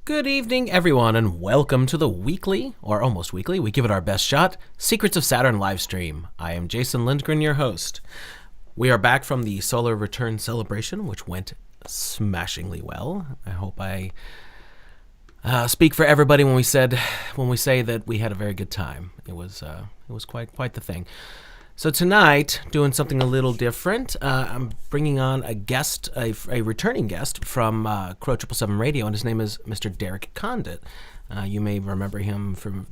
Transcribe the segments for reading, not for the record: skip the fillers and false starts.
Good evening, everyone, and welcome to the weekly, or almost weekly, we give it our best shot, Secrets of Saturn live stream. I am Jason Lindgren, your host. We are back from the solar return celebration, which went smashingly well. I hope I speak for everybody when we say that we had a very good time. It was quite the thing. So tonight, doing something a little different, I'm bringing on a guest, a returning guest from Crow 777 Radio, and his name is Mr. Derek Condit. You may remember him from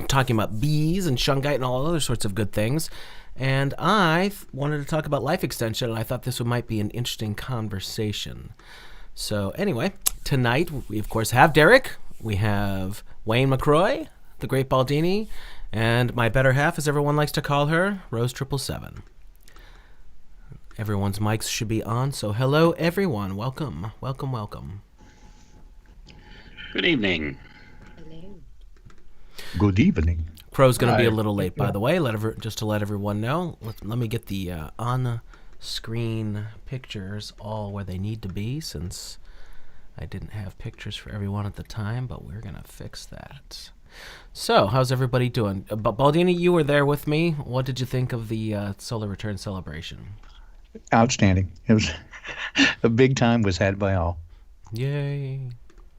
talking about bees and Shungite and all other sorts of good things. And I wanted to talk about life extension, and I thought this might be an interesting conversation. So anyway, tonight we, of course, have Derek. We have Wayne McCroy, the Great Baldini, and my better half, as everyone likes to call her, Rose 777. Everyone's mics should be on, so hello, everyone. Welcome. Good evening. Hello. Good evening. Crow's going to be a little late, by the way, just to let everyone know. Let me get the on-screen pictures all where they need to be, since I didn't have pictures for everyone at the time, but we're going to fix that. So, how's everybody doing? Baldini, you were there with me. What did you think of the solar return celebration? Outstanding. It was a big time was had by all. Yay.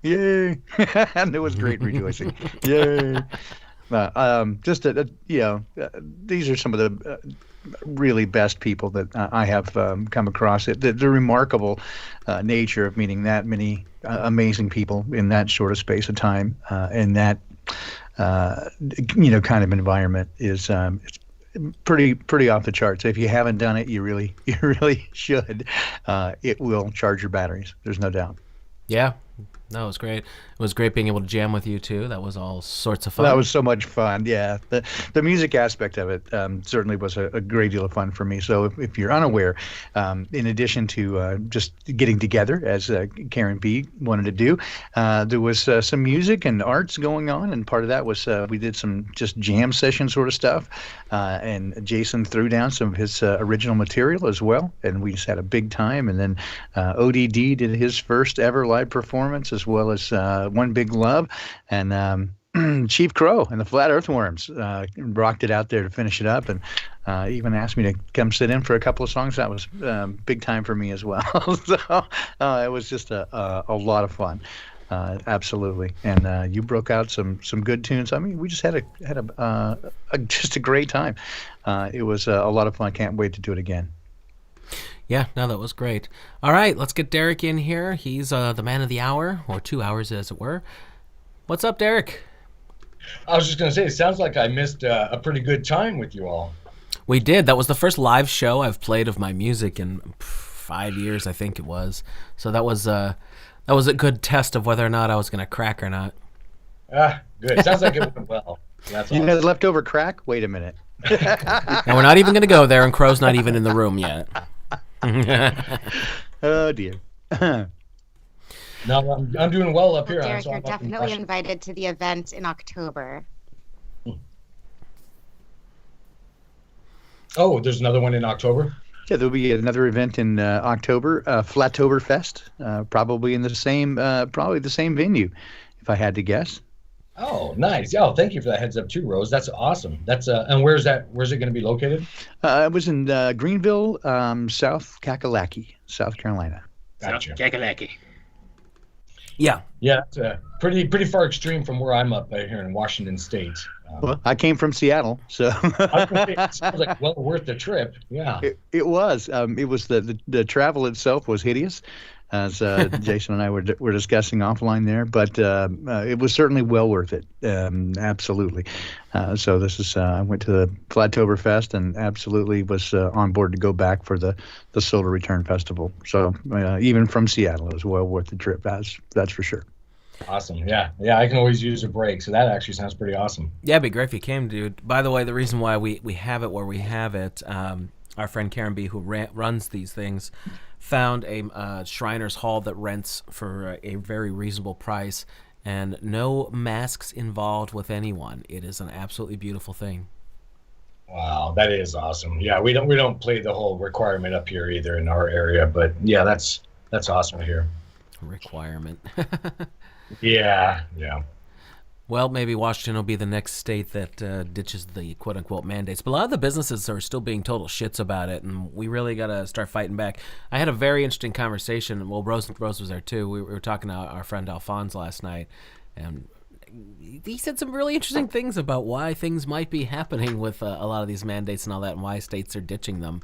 And it was great rejoicing. Yay. These are some of the really best people that I have come across. The remarkable nature of meeting that many amazing people in that short of space of time, and that kind of environment is it's pretty off the charts. If you haven't done it, you really should. It will charge your batteries. There's no doubt. Yeah. No, it was great. It was great being able to jam with you, too. That was all sorts of fun. That was so much fun, yeah. The music aspect of it certainly was a great deal of fun for me. So if you're unaware, in addition to just getting together, as Karen B. wanted to do, there was some music and arts going on, and part of that was we did some just jam session sort of stuff, and Jason threw down some of his original material as well, and we just had a big time. And then ODD did his first ever live performance, as well as One Big Love, and Chief Crow and the Flat Earthworms rocked it out there to finish it up, and even asked me to come sit in for a couple of songs. That was big time for me as well. So it was just a lot of fun, absolutely. And you broke out some good tunes. I mean, we just had just a great time. It was a lot of fun. I can't wait to do it again. Yeah, no, that was great. All right, let's get Derek in here. He's the man of the hour, or 2 hours as it were. What's up, Derek? I was just going to say, it sounds like I missed a pretty good time with you all. We did. That was the first live show I've played of my music in 5 years, I think it was. So that was a good test of whether or not I was going to crack or not. Good. Sounds like it went well. That's you awesome. had leftover crack? Wait a minute. And we're not even going to go there, and Crow's not even in the room yet. Oh, dear. No, I'm doing well up Well, here. Derek, So you're I'm up in definitely Washington. invited to the event in October. Oh, there's another one in October? Yeah, there'll be another event in October, Flatoberfest, probably in probably the same venue, if I had to guess. Oh, nice. Yeah, thank you for that heads up too, Rose. That's awesome. That's and where's that? Where's it going to be located? It was in Greenville, South Kakalaki, South Carolina. Gotcha. Kakalaki. Yeah. Yeah, it's pretty far extreme from where I'm up here in Washington State. Well, I came from Seattle, so I was gonna say, it sounds like well worth the trip. Yeah. it was. It was the travel itself was hideous, as Jason and I were discussing offline there. But it was certainly well worth it. Absolutely. So this is I went to the Flatoberfest and absolutely was on board to go back for the Solar Return Festival. So even from Seattle, it was well worth the trip. That's for sure. Awesome. Yeah. I can always use a break, so that actually sounds pretty awesome. Yeah, it'd be great if you came, dude. By the way, the reason why we have it where we have it, our friend Karen B, who runs these things, found a Shriners Hall that rents for a very reasonable price, and no masks involved with anyone. It is an absolutely beautiful thing. Wow, that is awesome. Yeah, we don't play the whole requirement up here either in our area, but yeah, that's awesome to hear. Requirement. Yeah. Well, maybe Washington will be the next state that ditches the quote-unquote mandates. But a lot of the businesses are still being total shits about it, and we really got to start fighting back. I had a very interesting conversation. Well, Rose was there, too. We were talking to our friend Alphonse last night, and he said some really interesting things about why things might be happening with a lot of these mandates and all that, and why states are ditching them.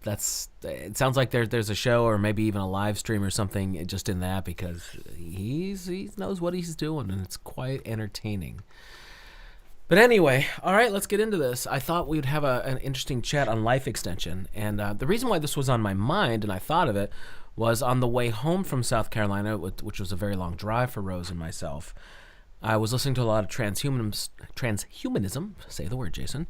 It sounds like there's a show or maybe even a live stream or something just in that, because he knows what he's doing, and it's quite entertaining. But anyway, all right, let's get into this. I thought we'd have an interesting chat on life extension, and the reason why this was on my mind and I thought of it was on the way home from South Carolina, which was a very long drive for Rose and myself. I was listening to a lot of transhumanism, say the word, Jason,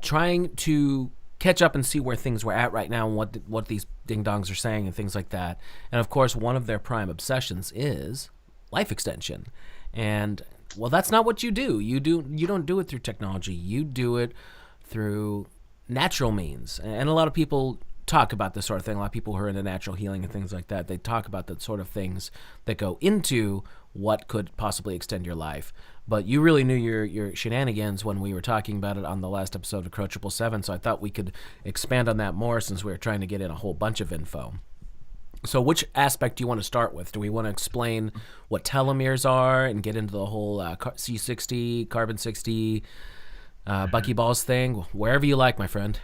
trying to catch up and see where things were at right now and what these ding-dongs are saying and things like that. And, of course, one of their prime obsessions is life extension. And, well, that's not what you do. You don't do it through technology. You do it through natural means. And a lot of people talk about this sort of thing. A lot of people who are into natural healing and things like that, they talk about the sort of things that go into what could possibly extend your life. But you really knew your shenanigans when we were talking about it on the last episode of Crow 777, so I thought we could expand on that more since we were trying to get in a whole bunch of info. So which aspect do you want to start with? Do we want to explain what telomeres are and get into the whole C60, carbon 60, buckyballs thing? Wherever you like, my friend.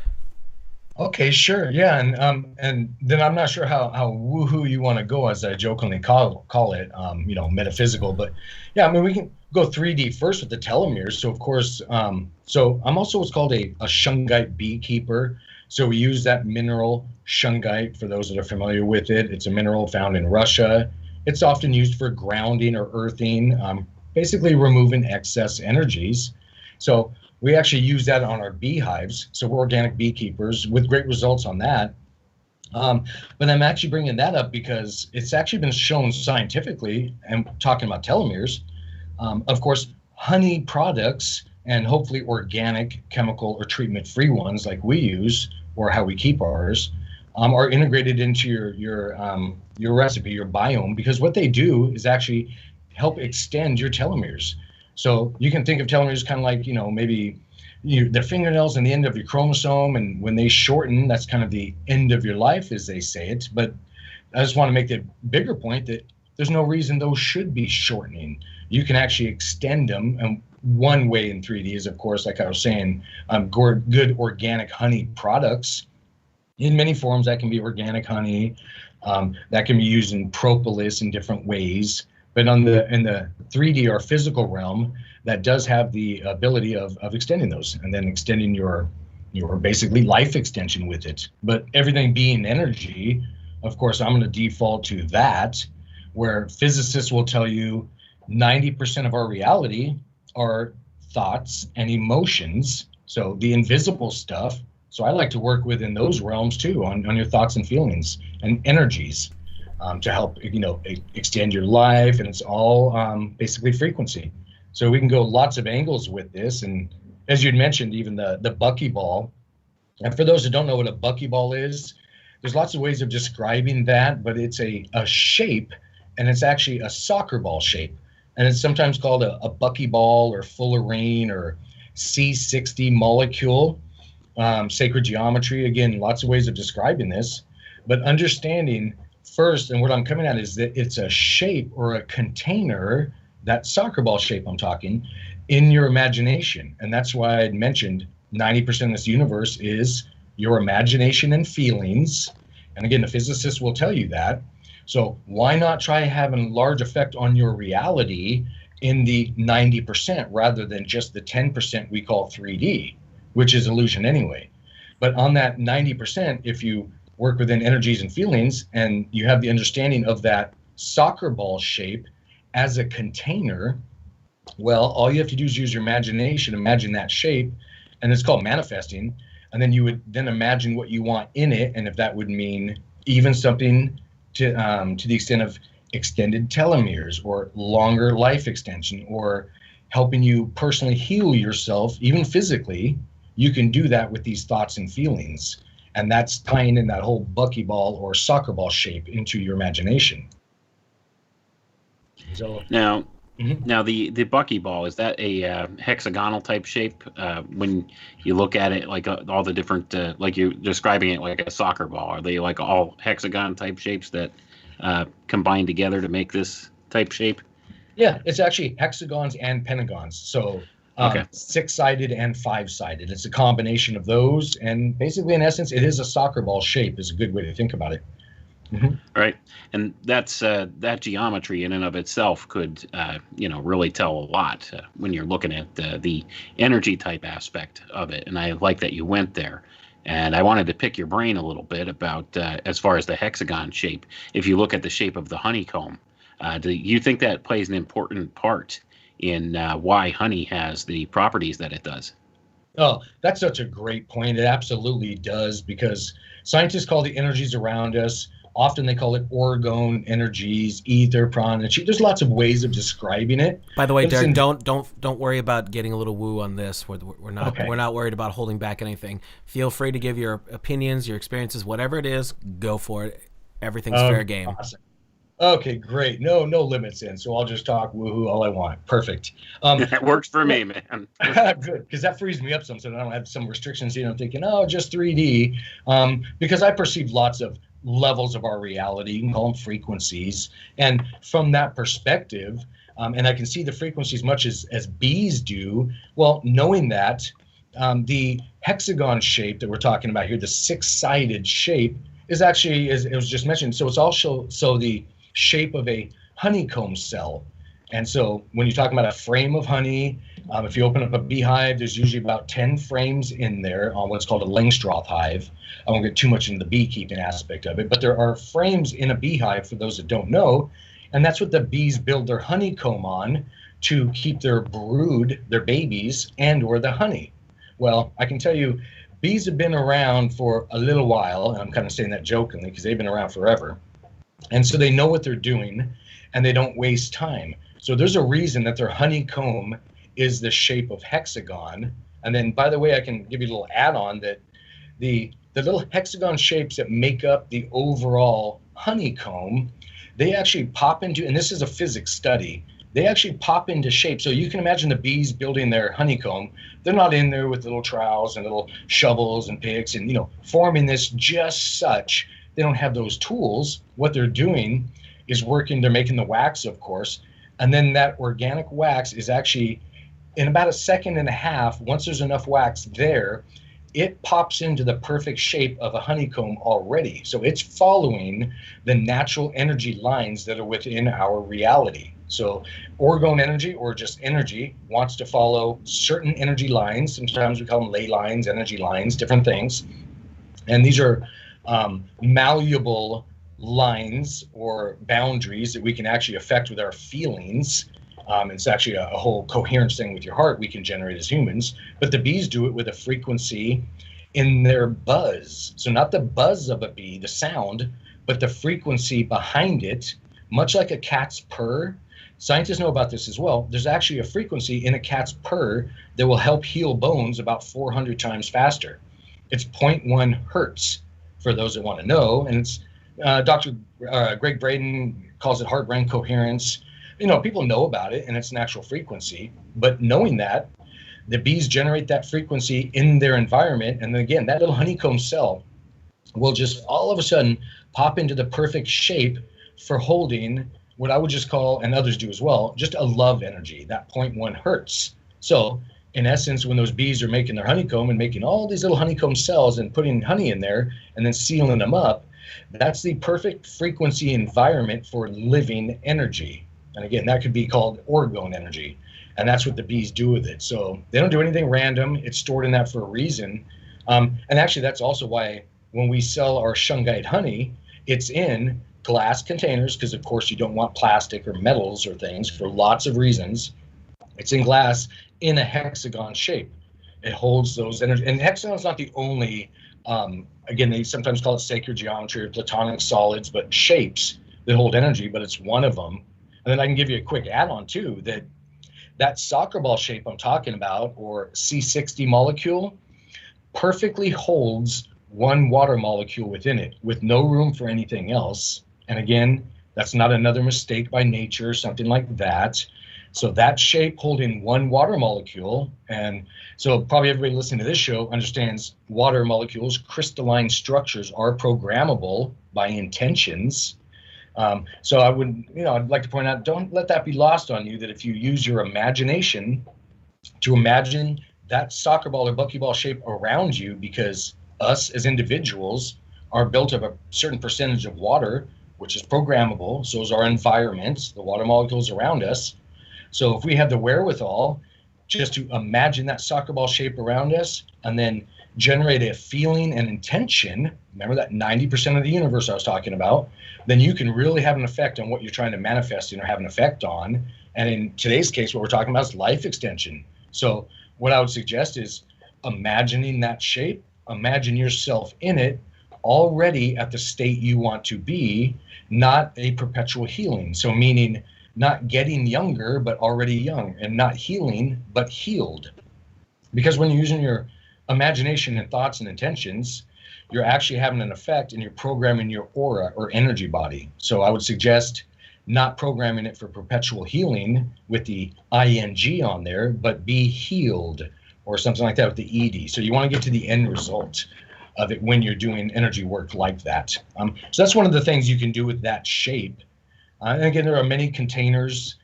Okay, sure. Yeah, and then I'm not sure how woohoo you want to go, as I jokingly call it, metaphysical. But yeah, I mean, we can go 3D first with the telomeres. So of course, so I'm also what's called a Shungite beekeeper. So we use that mineral Shungite for those that are familiar with it. It's a mineral found in Russia. It's often used for grounding or earthing, basically removing excess energies. So we actually use that on our beehives. So we're organic beekeepers with great results on that. But I'm actually bringing that up because it's actually been shown scientifically, and talking about telomeres, of course, honey products and hopefully organic, chemical or treatment-free ones like we use, or how we keep ours, are integrated into your recipe, your biome, because what they do is actually help extend your telomeres. So you can think of telomeres kind of like, maybe the fingernails and the end of your chromosome, and when they shorten, that's kind of the end of your life, as they say it. But I just want to make the bigger point that there's no reason those should be shortening. You can actually extend them, and one way in 3D is, of course, like I was saying, good organic honey products in many forms. That can be organic honey, that can be used in propolis in different ways. But in the 3D or physical realm, that does have the ability of extending those, and then extending your basically life extension with it. But everything being energy, of course, I'm going to default to that, where physicists will tell you 90% of our reality are thoughts and emotions, so the invisible stuff. So I like to work within those realms too, on your thoughts and feelings and energies. to help, extend your life. And it's all basically frequency. So we can go lots of angles with this. And as you'd mentioned, even the buckyball. And for those who don't know what a buckyball is, there's lots of ways of describing that, but it's a shape, and it's actually a soccer ball shape. And it's sometimes called a buckyball or fullerene or C60 molecule, sacred geometry. Again, lots of ways of describing this, but understanding first, and what I'm coming at is that it's a shape or a container, that soccer ball shape I'm talking, in your imagination. And that's why I'd mentioned 90% of this universe is your imagination and feelings. And again, the physicists will tell you that. So why not try having a large effect on your reality in the 90% rather than just the 10% we call 3D, which is illusion anyway. But on that 90%, if you work within energies and feelings and you have the understanding of that soccer ball shape as a container, well, all you have to do is use your imagination, imagine that shape, and it's called manifesting. And then you would then imagine what you want in it. And if that would mean even something to the extent of extended telomeres or longer life extension or helping you personally heal yourself, even physically, you can do that with these thoughts and feelings. And that's tying in that whole buckyball or soccer ball shape into your imagination. So Now, the buckyball, is that a hexagonal type shape? When you look at it, like all the different, like you're describing it like a soccer ball, are they like all hexagon type shapes that combine together to make this type shape? yeah, it's actually hexagons and pentagons. So Okay. 6-sided and 5-sided. It's a combination of those. And basically, in essence, it is a soccer ball shape is a good way to think about it. Right, and that's that geometry in and of itself could, really tell a lot when you're looking at the energy type aspect of it. And I like that you went there. And I wanted to pick your brain a little bit about as far as the hexagon shape. If you look at the shape of the honeycomb, do you think that plays an important part in why honey has the properties that it does? Oh, that's such a great point. It absolutely does, because scientists call the energies around us. Often they call it orgone energies, ether, prana, chi. There's lots of ways of describing it. By the way, But it's Derek, don't worry about getting a little woo on this. We're not Okay. we're not worried about holding back anything. Feel free to give your opinions, your experiences, whatever it is. Go for it. Everything's fair game. Awesome. Okay, great. No limits in. So I'll just talk woohoo all I want. Perfect. That works for me, man. Good, because that frees me up some, so I don't have some restrictions. I'm thinking, just 3D, because I perceive lots of levels of our reality. You can call them frequencies, and from that perspective, and I can see the frequencies much as bees do. Well, knowing that, the hexagon shape that we're talking about here, the 6-sided shape, is actually, as it was just mentioned, so it's also the shape of a honeycomb cell. And so when you're talking about a frame of honey, if you open up a beehive, there's usually about 10 frames in there on what's called a Langstroth hive. I won't get too much into the beekeeping aspect of it, but there are frames in a beehive, for those that don't know, and that's what the bees build their honeycomb on to keep their brood, their babies, and or the honey. Well, I can tell you, bees have been around for a little while, and I'm kind of saying that jokingly because they've been around forever. And so they know what they're doing, and they don't waste time. So there's a reason that their honeycomb is the shape of hexagon. And then, by the way, I can give you a little add-on that the little hexagon shapes that make up the overall honeycomb, they actually pop into, and this is a physics study, they actually pop into shape. So you can imagine the bees building their honeycomb. They're not in there with little trowels and little shovels and picks and, forming this just such. They don't have those tools. What they're doing is working, they're making the wax, of course, and then that organic wax is actually, in about a second and a half, once there's enough wax there, it pops into the perfect shape of a honeycomb already. So it's following the natural energy lines that are within our reality. So orgone energy, or just energy, wants to follow certain energy lines. Sometimes we call them ley lines, energy lines, different things. And these are malleable lines or boundaries that we can actually affect with our feelings. It's actually a whole coherence thing with your heart we can generate as humans, but the bees do it with a frequency in their buzz. So not the buzz of a bee, the sound, but the frequency behind it, much like a cat's purr, scientists know about this as well. There's actually a frequency in a cat's purr that will help heal bones about 400 times faster. It's 0.1 hertz for those that want to know. And it's Dr. Greg Braden calls it heart-brain coherence. People know about it and it's an actual frequency, but knowing that, the bees generate that frequency in their environment. And then again, that little honeycomb cell will just all of a sudden pop into the perfect shape for holding what I would just call, and others do as well, just a love energy, that 0.1 hertz. So in essence, when those bees are making their honeycomb and making all these little honeycomb cells and putting honey in there and then sealing them up, that's the perfect frequency environment for living energy. And again, that could be called orgone energy. And that's what the bees do with it. So they don't do anything random. It's stored in that for a reason. And actually, that's also why when we sell our Shungite honey, it's in glass containers, because of course you don't want plastic or metals or things for lots of reasons. It's in glass in a hexagon shape. It holds those energy. And hexagon's not the only, again, they sometimes call it sacred geometry or platonic solids, but shapes that hold energy, but it's one of them. And then I can give you a quick add-on too, that soccer ball shape I'm talking about, or C60 molecule, perfectly holds one water molecule within it with no room for anything else. And again, that's not another mistake by nature, something like that. So that shape holding one water molecule, and so probably everybody listening to this show understands water molecules, crystalline structures are programmable by intentions. So I would, I'd like to point out, don't let that be lost on you, that if you use your imagination to imagine that soccer ball or buckyball shape around you, because us as individuals are built of a certain percentage of water, which is programmable. So is our environment, the water molecules around us. So if we have the wherewithal just to imagine that soccer ball shape around us and then generate a feeling and intention, remember that 90% of the universe I was talking about, then you can really have an effect on what you're trying to manifest or have an effect on. And in today's case, what we're talking about is life extension. So what I would suggest is imagining that shape, imagine yourself in it already at the state you want to be, not a perpetual healing. So meaning not getting younger, but already young, and not healing, but healed. Because when you're using your imagination and thoughts and intentions, you're actually having an effect and you're programming your aura or energy body. So I would suggest not programming it for perpetual healing with the ing on there, but be healed or something like that with the ed. So you want to get to the end result of it when you're doing energy work like that. So that's one of the things you can do with that shape. And again, there are many containers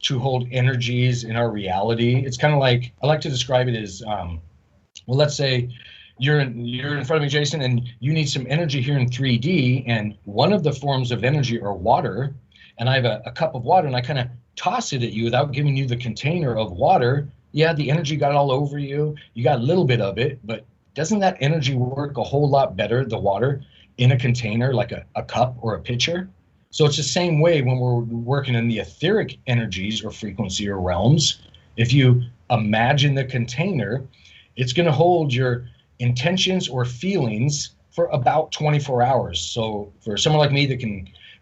to hold energies in our reality. It's kind of like, I like to describe it as, well, let's say you're in front of me, Jason, and you need some energy here in 3D, and one of the forms of energy are water, and I have a cup of water, and I kind of toss it at you without giving you the container of water. Yeah, the energy got all over you. You got a little bit of it, but doesn't that energy work a whole lot better, the water, in a container like a cup or a pitcher? So it's the same way when we're working in the etheric energies or frequency or realms. If you imagine the container, it's going to hold your intentions or feelings for about 24 hours. So for someone like me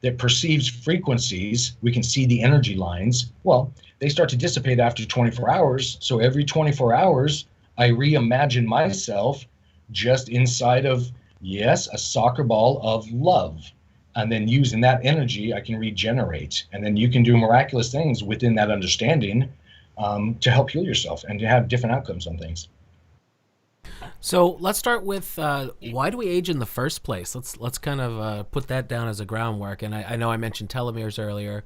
that perceives frequencies, we can see the energy lines. Well, they start to dissipate after 24 hours. So every 24 hours, I reimagine myself just inside of, yes, a soccer ball of love. And then using that energy, I can regenerate. And then you can do miraculous things within that understanding to help heal yourself and to have different outcomes on things. So let's start with why do we age in the first place? Let's kind of put that down as a groundwork. And I know I mentioned telomeres earlier,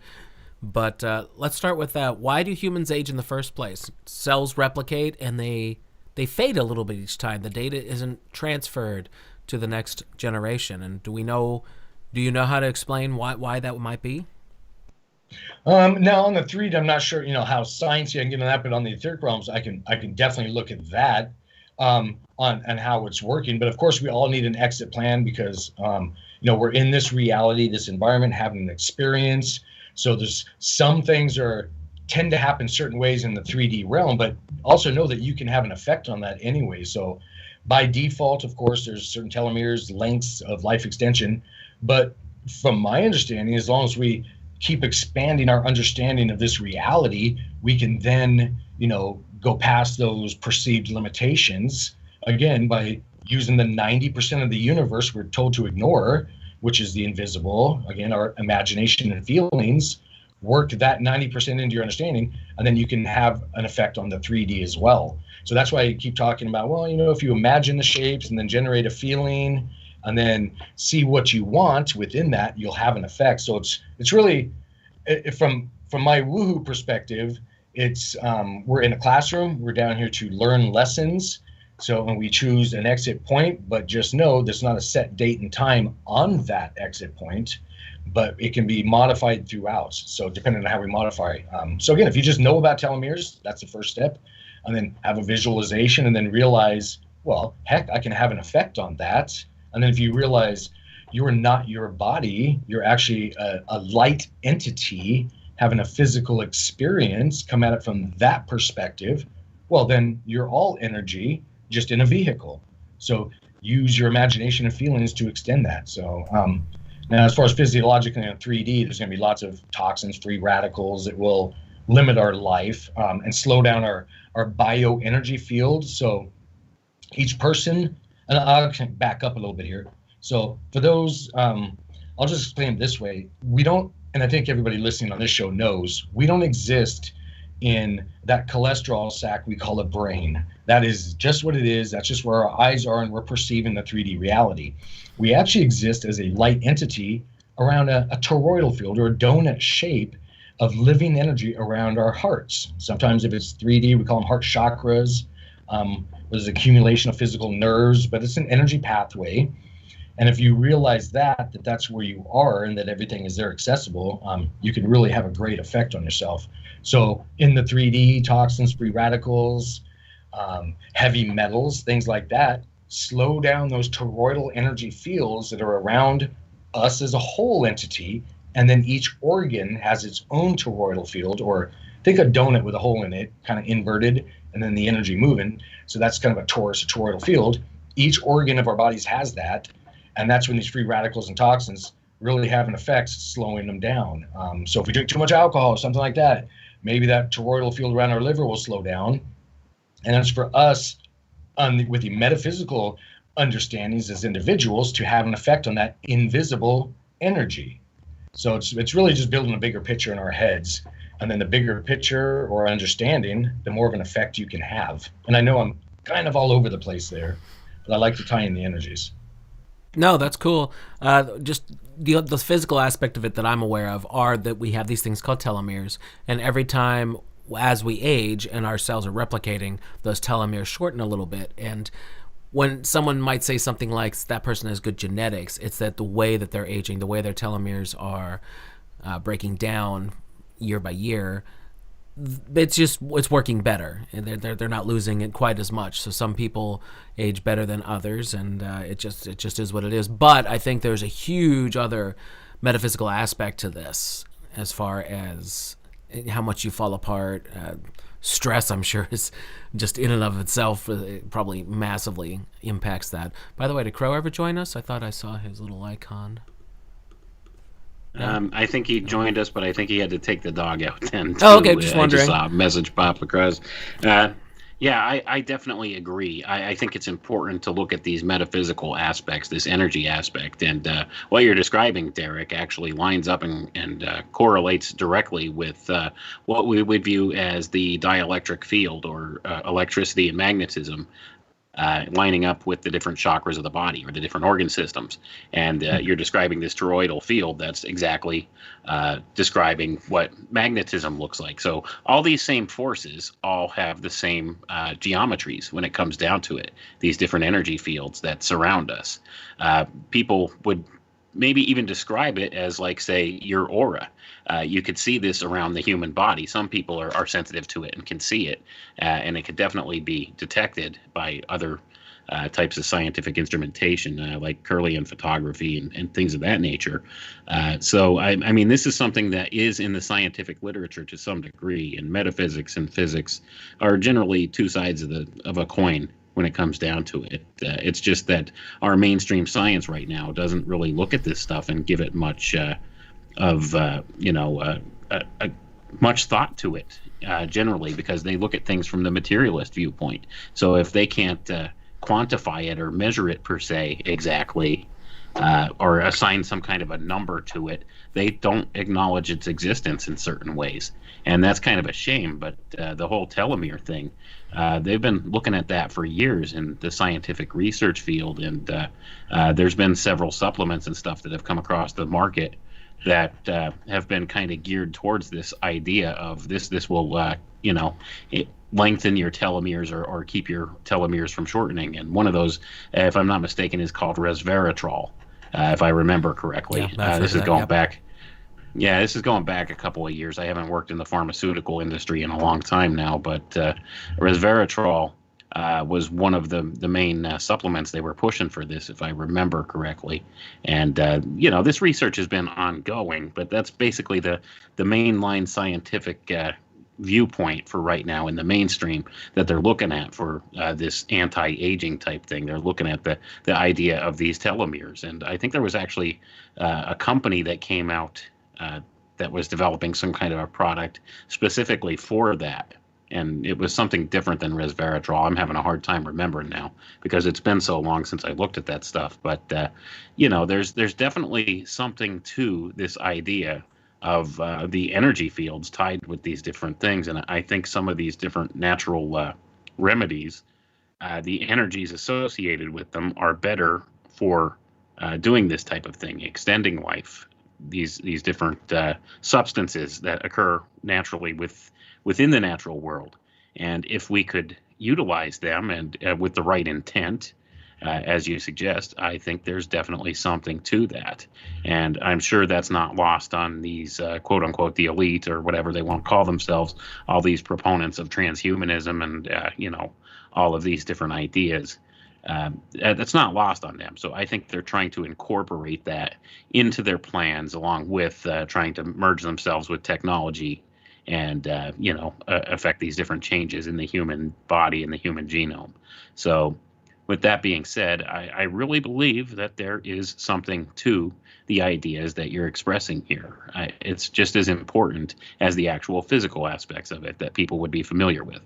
but let's start with that. Why do humans age in the first place? Cells replicate and they fade a little bit each time. The data isn't transferred to the next generation. And do you know how to explain why that might be? Now on the 3D, I'm not sure, how sciencey I can get on that, but on the etheric realms, I can definitely look at that on how it's working. But of course, we all need an exit plan because, we're in this reality, this environment, having an experience. So there's some things tend to happen certain ways in the 3D realm, but also know that you can have an effect on that anyway. So by default, of course, there's certain telomeres, lengths of life extension, but from my understanding, as long as we keep expanding our understanding of this reality, we can then, go past those perceived limitations again by using the 90% of the universe we're told to ignore, which is the invisible, again, our imagination and feelings. Work that 90% into your understanding, and then you can have an effect on the 3D as well. So that's why I keep talking about, well, if you imagine the shapes and then generate a feeling and then see what you want within that, you'll have an effect. So it's really, from my woohoo perspective, it's we're in a classroom, we're down here to learn lessons. So when we choose an exit point, but just know there's not a set date and time on that exit point, but it can be modified throughout. So depending on how we modify. So again, if you just know about telomeres, that's the first step, and then have a visualization and then realize, well, heck, I can have an effect on that. And then if you realize you're not your body, you're actually a light entity having a physical experience, come at it from that perspective, well, then you're all energy, just in a vehicle. So use your imagination and feelings to extend that. So now, as far as physiologically in 3D, there's going to be lots of toxins, free radicals that will limit our life and slow down our bioenergy field. So each person, and I'll back up a little bit here. So for those, I'll just explain it this way. We don't, and I think everybody listening on this show knows, we don't exist in that cholesterol sac we call a brain. That is just what it is. That's just where our eyes are, and we're perceiving the 3D reality. We actually exist as a light entity around a toroidal field, or a donut shape of living energy around our hearts. Sometimes if it's 3D, we call them heart chakras. There's accumulation of physical nerves, but it's an energy pathway. And if you realize that's where you are and that everything is there accessible, you can really have a great effect on yourself. So in the 3D, toxins, free radicals, heavy metals, things like that, slow down those toroidal energy fields that are around us as a whole entity. And then each organ has its own toroidal field, or think a donut with a hole in it, kind of inverted, and then the energy moving. So that's kind of a torus, a toroidal field. Each organ of our bodies has that. And that's when these free radicals and toxins really have an effect, slowing them down. So if we drink too much alcohol or something like that, maybe that toroidal field around our liver will slow down. And it's for us, with the metaphysical understandings as individuals, to have an effect on that invisible energy. So it's really just building a bigger picture in our heads. And then the bigger picture or understanding, the more of an effect you can have. And I know I'm kind of all over the place there, but I like to tie in the energies. No, that's cool. Just the physical aspect of it that I'm aware of are that we have these things called telomeres, and every time as we age and our cells are replicating, those telomeres shorten a little bit. And when someone might say something like that person has good genetics, it's that the way that they're aging, the way their telomeres are breaking down year by year, it's working better, and they're not losing it quite as much. So some people age better than others, and it just is what it is. But I think there's a huge other metaphysical aspect to this, as far as how much you fall apart. Stress, I'm sure, is just in and of itself it probably massively impacts that. By the way, did Crow ever join us? I thought I saw his little icon. I think he joined us, but I think he had to take the dog out then. Okay, just wondering. I just saw a message pop across. Yeah, I definitely agree. I think it's important to look at these metaphysical aspects, this energy aspect. And what you're describing, Derek, actually lines up and correlates directly with what we would view as the dielectric field, or electricity and magnetism. Lining up with the different chakras of the body, or the different organ systems. And you're describing this toroidal field. That's exactly describing what magnetism looks like. So all these same forces all have the same geometries when it comes down to it, these different energy fields that surround us. People would maybe even describe it as, like, say, your aura. You could see this around the human body. Some people are sensitive to it and can see it, and it could definitely be detected by other types of scientific instrumentation, like Kirlian photography and things of that nature. So, I mean, this is something that is in the scientific literature to some degree, and metaphysics and physics are generally two sides of a coin when it comes down to it. It's just that our mainstream science right now doesn't really look at this stuff and give it much much thought to it generally, because they look at things from the materialist viewpoint. So if they can't quantify it or measure it per se exactly, or assign some kind of a number to it, they don't acknowledge its existence in certain ways. And that's kind of a shame. But the whole telomere thing, they've been looking at that for years in the scientific research field. And there's been several supplements and stuff that have come across the market that have been kind of geared towards this idea of this will lengthen your telomeres or keep your telomeres from shortening. And one of those, if I'm not mistaken, is called Resveratrol, if I remember correctly. This is going back. Yeah, this is going back a couple of years. I haven't worked in the pharmaceutical industry in a long time now, but Resveratrol was one of the main supplements they were pushing for this, if I remember correctly. And this research has been ongoing, but that's basically the mainline scientific viewpoint for right now in the mainstream that they're looking at for this anti-aging type thing. They're looking at the idea of these telomeres. And I think there was actually a company that came out that was developing some kind of a product specifically for that. And it was something different than Resveratrol. I'm having a hard time remembering now because it's been so long since I looked at that stuff. But, there's definitely something to this idea of the energy fields tied with these different things. And I think some of these different natural remedies, the energies associated with them are better for doing this type of thing, extending life, these different substances that occur naturally within the natural world. And if we could utilize them and with the right intent, as you suggest, I think there's definitely something to that. And I'm sure that's not lost on these quote unquote the elite or whatever they want to call themselves, all these proponents of transhumanism and all of these different ideas. That's not lost on them. So I think they're trying to incorporate that into their plans, along with trying to merge themselves with technology and affect these different changes in the human body and the human genome. So with that being said, I really believe that there is something to the ideas that you're expressing here. It's just as important as the actual physical aspects of it that people would be familiar with.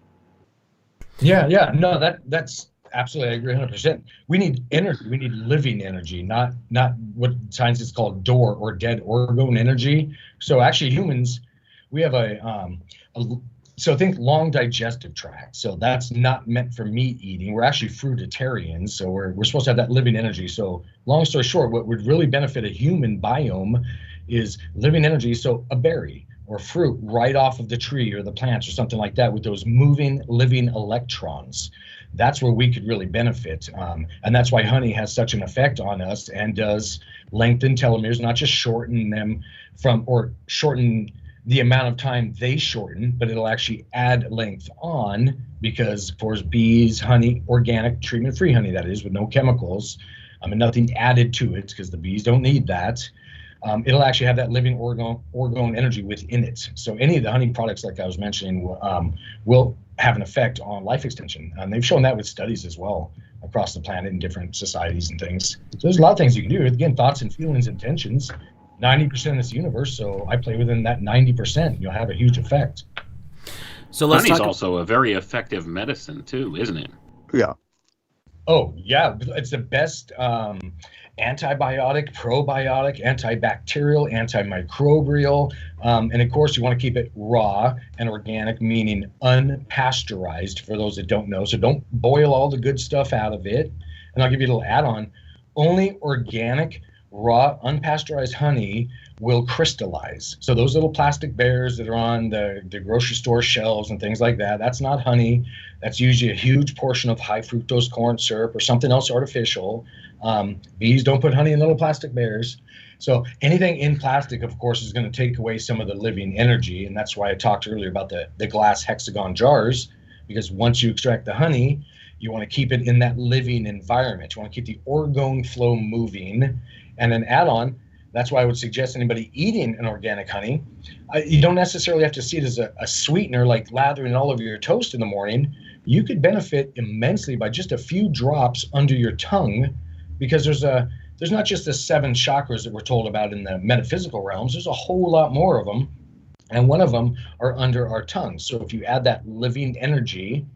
Yeah. No, that's absolutely, I agree 100%. We need energy. We need living energy, not what science is called DOR or dead orgone energy. So actually humans, we have so think long digestive tract. So that's not meant for meat eating. We're actually fruitarians. So we're supposed to have that living energy. So long story short, what would really benefit a human biome is living energy. So a berry or fruit right off of the tree or the plants or something like that with those moving, living electrons. That's where we could really benefit. And that's why honey has such an effect on us and does lengthen telomeres, not just shorten them or shorten the amount of time they shorten, but it'll actually add length on because, of course, bees, honey, organic, treatment-free honey, that is, with no chemicals, and nothing added to it because the bees don't need that. It'll actually have that living orgone energy within it. So any of the honey products, like I was mentioning, will have an effect on life extension. And they've shown that with studies as well across the planet in different societies and things. So there's a lot of things you can do. Again, thoughts and feelings, intentions. 90% of this universe, so I play within that 90%. You'll have a huge effect. So let's honey's talk. Also a very effective medicine too, isn't it? Yeah. Oh yeah, it's the best antibiotic, probiotic, antibacterial, antimicrobial, and of course you want to keep it raw and organic, meaning unpasteurized. For those that don't know, so don't boil all the good stuff out of it. And I'll give you a little add-on: only organic, raw, unpasteurized honey will crystallize. So those little plastic bears that are on the grocery store shelves and things like that, that's not honey. That's usually a huge portion of high fructose corn syrup or something else artificial. Bees don't put honey in little plastic bears. So anything in plastic, of course, is going to take away some of the living energy. And that's why I talked earlier about the glass hexagon jars, because once you extract the honey, you want to keep it in that living environment. You want to keep the orgone flow moving. And an add-on, that's why I would suggest anybody eating an organic honey, you don't necessarily have to see it as a sweetener like lathering all over your toast in the morning. you could benefit immensely by just a few drops under your tongue, because there's not just the 7 chakras that we're told about in the metaphysical realms. There's a whole lot more of them, and one of them are under our tongue. So if you add that living energy,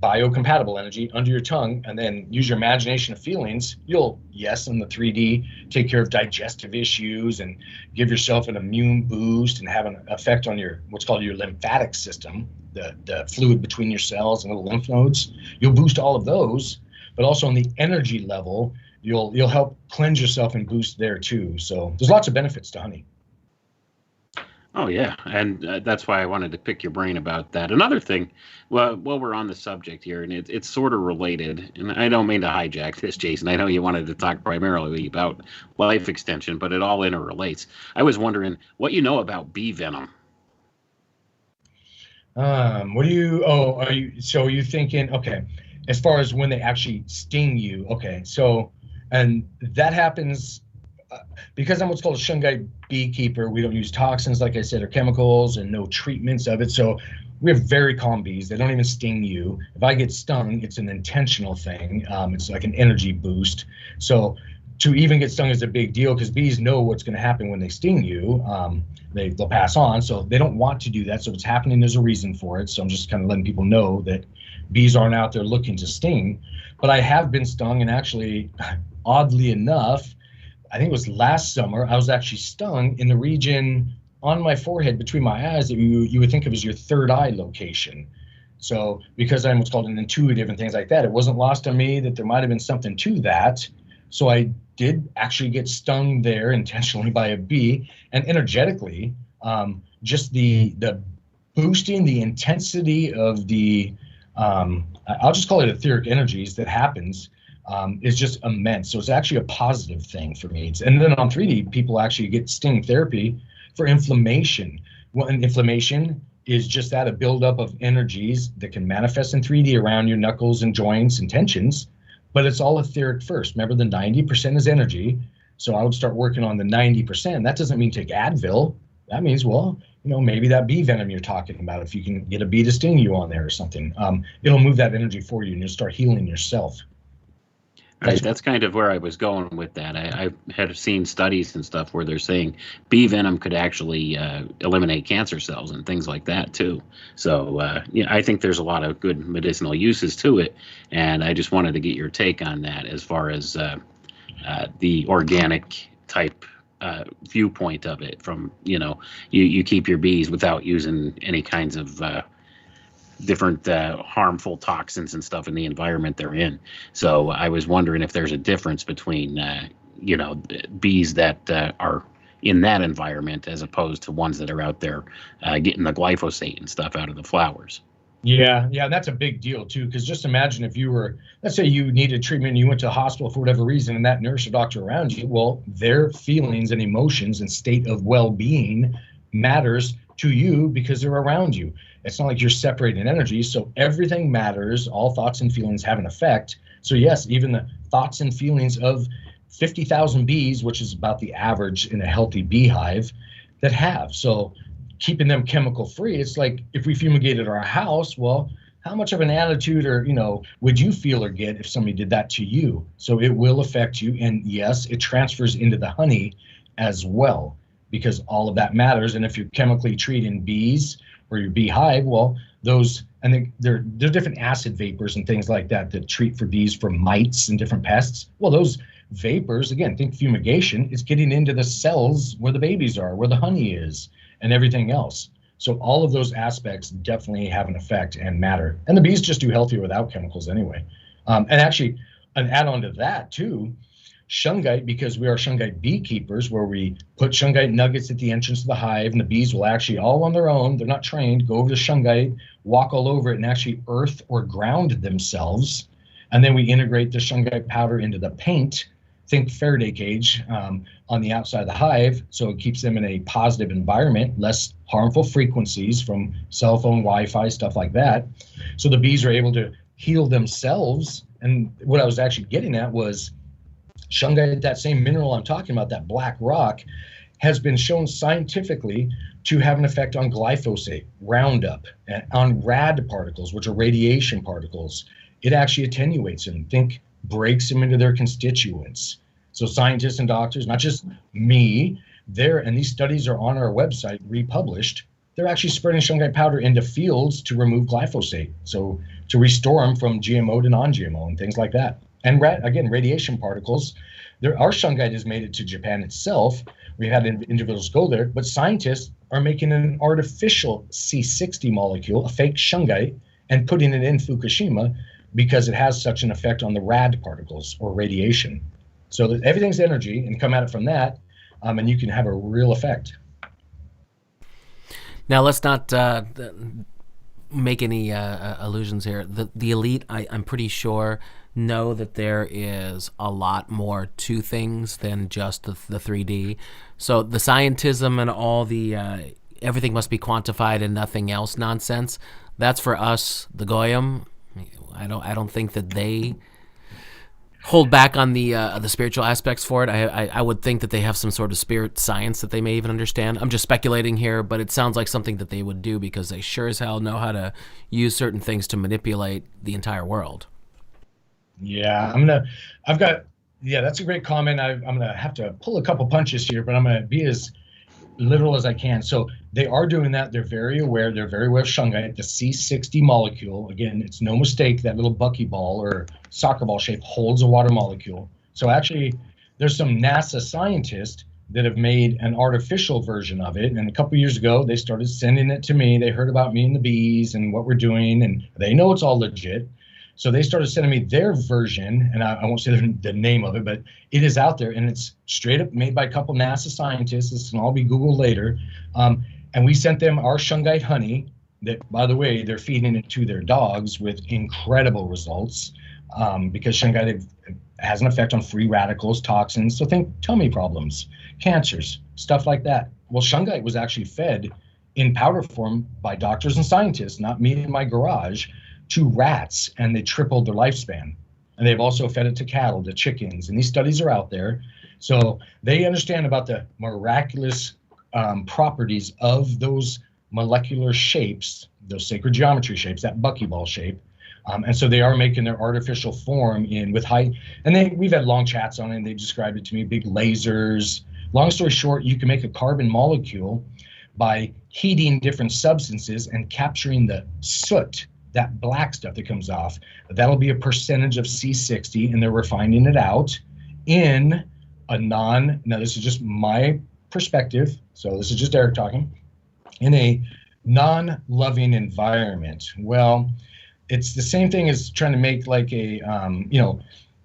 biocompatible energy under your tongue, and then use your imagination of feelings, you'll, yes, in the 3D, take care of digestive issues and give yourself an immune boost and have an effect on your what's called your lymphatic system, the fluid between your cells and the lymph nodes. You'll boost all of those, but also on the energy level, you'll help cleanse yourself and boost there too. So there's lots of benefits to honey. Oh, yeah. And that's why I wanted to pick your brain about that. Another thing, well, while we're on the subject here, and it's sort of related, and I don't mean to hijack this, Jason. I know you wanted to talk primarily about life extension, but it all interrelates. I was wondering what you know about bee venom. Are you thinking, okay, as far as when they actually sting you, okay, so, and that happens, because I'm what's called a Shungite beekeeper, we don't use toxins, like I said, or chemicals, and no treatments of it. So we have very calm bees. They don't even sting you. If I get stung, it's an intentional thing. It's like an energy boost. So to even get stung is a big deal, because bees know what's going to happen when they sting you. They'll pass on. So they don't want to do that. So if it's happening, there's a reason for it. So I'm just kind of letting people know that bees aren't out there looking to sting. But I have been stung, and actually, oddly enough, I think it was last summer, I was actually stung in the region on my forehead between my eyes that you would think of as your third eye location. So because I'm what's called an intuitive and things like that, it wasn't lost on me that there might have been something to that. So I did actually get stung there intentionally by a bee, and energetically, just the boosting the intensity of the, I'll just call it etheric energies that happens, is just immense. So it's actually a positive thing for me. And then on 3D, people actually get sting therapy for inflammation. Well, and inflammation is just that, a buildup of energies that can manifest in 3D around your knuckles and joints and tensions, but it's all etheric first. Remember, the 90% is energy. So I would start working on the 90%. That doesn't mean take Advil. That means, well, maybe that bee venom you're talking about, if you can get a bee to sting you on there or something, it'll move that energy for you, and you'll start healing yourself. Right, that's kind of where I was going with that. I had seen studies and stuff where they're saying bee venom could actually eliminate cancer cells and things like that too. So I think there's a lot of good medicinal uses to it, and I just wanted to get your take on that as far as the organic type viewpoint of it. From you keep your bees without using any kinds of different harmful toxins and stuff in the environment they're in. So I was wondering if there's a difference between bees that are in that environment as opposed to ones that are out there getting the glyphosate and stuff out of the flowers. Yeah, that's a big deal too, because just imagine if you were, let's say you needed treatment and you went to the hospital for whatever reason, and that nurse or doctor around you, well, their feelings and emotions and state of well-being matters to you because they're around you. It's not like you're separating energy, so everything matters. All thoughts and feelings have an effect. So yes, even the thoughts and feelings of 50,000 bees, which is about the average in a healthy beehive, that have. So keeping them chemical free, it's like if we fumigated our house, well, how much of an attitude or, would you feel or get if somebody did that to you? So it will affect you. And yes, it transfers into the honey as well, because all of that matters. And if you're chemically treating bees or your beehive, well, those, and there are different acid vapors and things like that that treat for bees for mites and different pests. Well, those vapors, again, think fumigation, is getting into the cells where the babies are, where the honey is, and everything else. So all of those aspects definitely have an effect and matter. And the bees just do healthier without chemicals anyway. And actually, an add-on to that too, Shungite, because we are Shungite beekeepers, where we put Shungite nuggets at the entrance of the hive, and the bees will actually all on their own, they're not trained, go over to Shungite, walk all over it, and actually earth or ground themselves. And then we integrate the Shungite powder into the paint, think Faraday cage, on the outside of the hive, so it keeps them in a positive environment, less harmful frequencies from cell phone, Wi-Fi, stuff like that. So the bees are able to heal themselves. And what I was actually getting at was Shungite, that same mineral I'm talking about, that black rock, has been shown scientifically to have an effect on glyphosate, Roundup, and on rad particles, which are radiation particles. It actually attenuates them, breaks them into their constituents. So scientists and doctors, not just me, and these studies are on our website, republished, they're actually spreading shungite powder into fields to remove glyphosate. So to restore them from GMO to non-GMO and things like that. And again, radiation particles. Our shungite has made it to Japan itself. We've had individuals go there, but scientists are making an artificial C60 molecule, a fake shungite, and putting it in Fukushima because it has such an effect on the rad particles or radiation. So everything's energy, and come at it from that, and you can have a real effect. Now, let's not make any allusions here. The elite, I'm pretty sure, know that there is a lot more to things than just the 3D. So the scientism and all the everything must be quantified and nothing else nonsense, that's for us, the Goyim. I don't think that they hold back on the spiritual aspects for it. I would think that they have some sort of spirit science that they may even understand. I'm just speculating here, but it sounds like something that they would do because they sure as hell know how to use certain things to manipulate the entire world. Yeah, that's a great comment. I'm gonna have to pull a couple punches here, but I'm gonna be as literal as I can. So they are doing that. They're very aware. They're very aware of shungite, the C60 molecule. Again, it's no mistake that little buckyball or soccer ball shape holds a water molecule. So actually, there's some NASA scientists that have made an artificial version of it. And a couple years ago, they started sending it to me. They heard about me and the bees and what we're doing, and they know it's all legit. So they started sending me their version, and I won't say the name of it, but it is out there, and it's straight up made by a couple NASA scientists. This can all be Googled later. And we sent them our shungite honey that, by the way, they're feeding it to their dogs with incredible results because shungite has an effect on free radicals, toxins. So think tummy problems, cancers, stuff like that. Well, shungite was actually fed in powder form by doctors and scientists, not me in my garage, to rats, and they tripled their lifespan. And they've also fed it to cattle, to chickens, and these studies are out there. So they understand about the miraculous properties of those molecular shapes, those sacred geometry shapes, that buckyball shape. And so they are making their artificial form with high, and we've had long chats on it, and they've described it to me, big lasers. Long story short, you can make a carbon molecule by heating different substances and capturing the soot, that black stuff that comes off. That'll be a percentage of C60, and they're refining it out in a now this is just my perspective, so this is just Eric talking, in a non-loving environment. Well, it's the same thing as trying to make like a,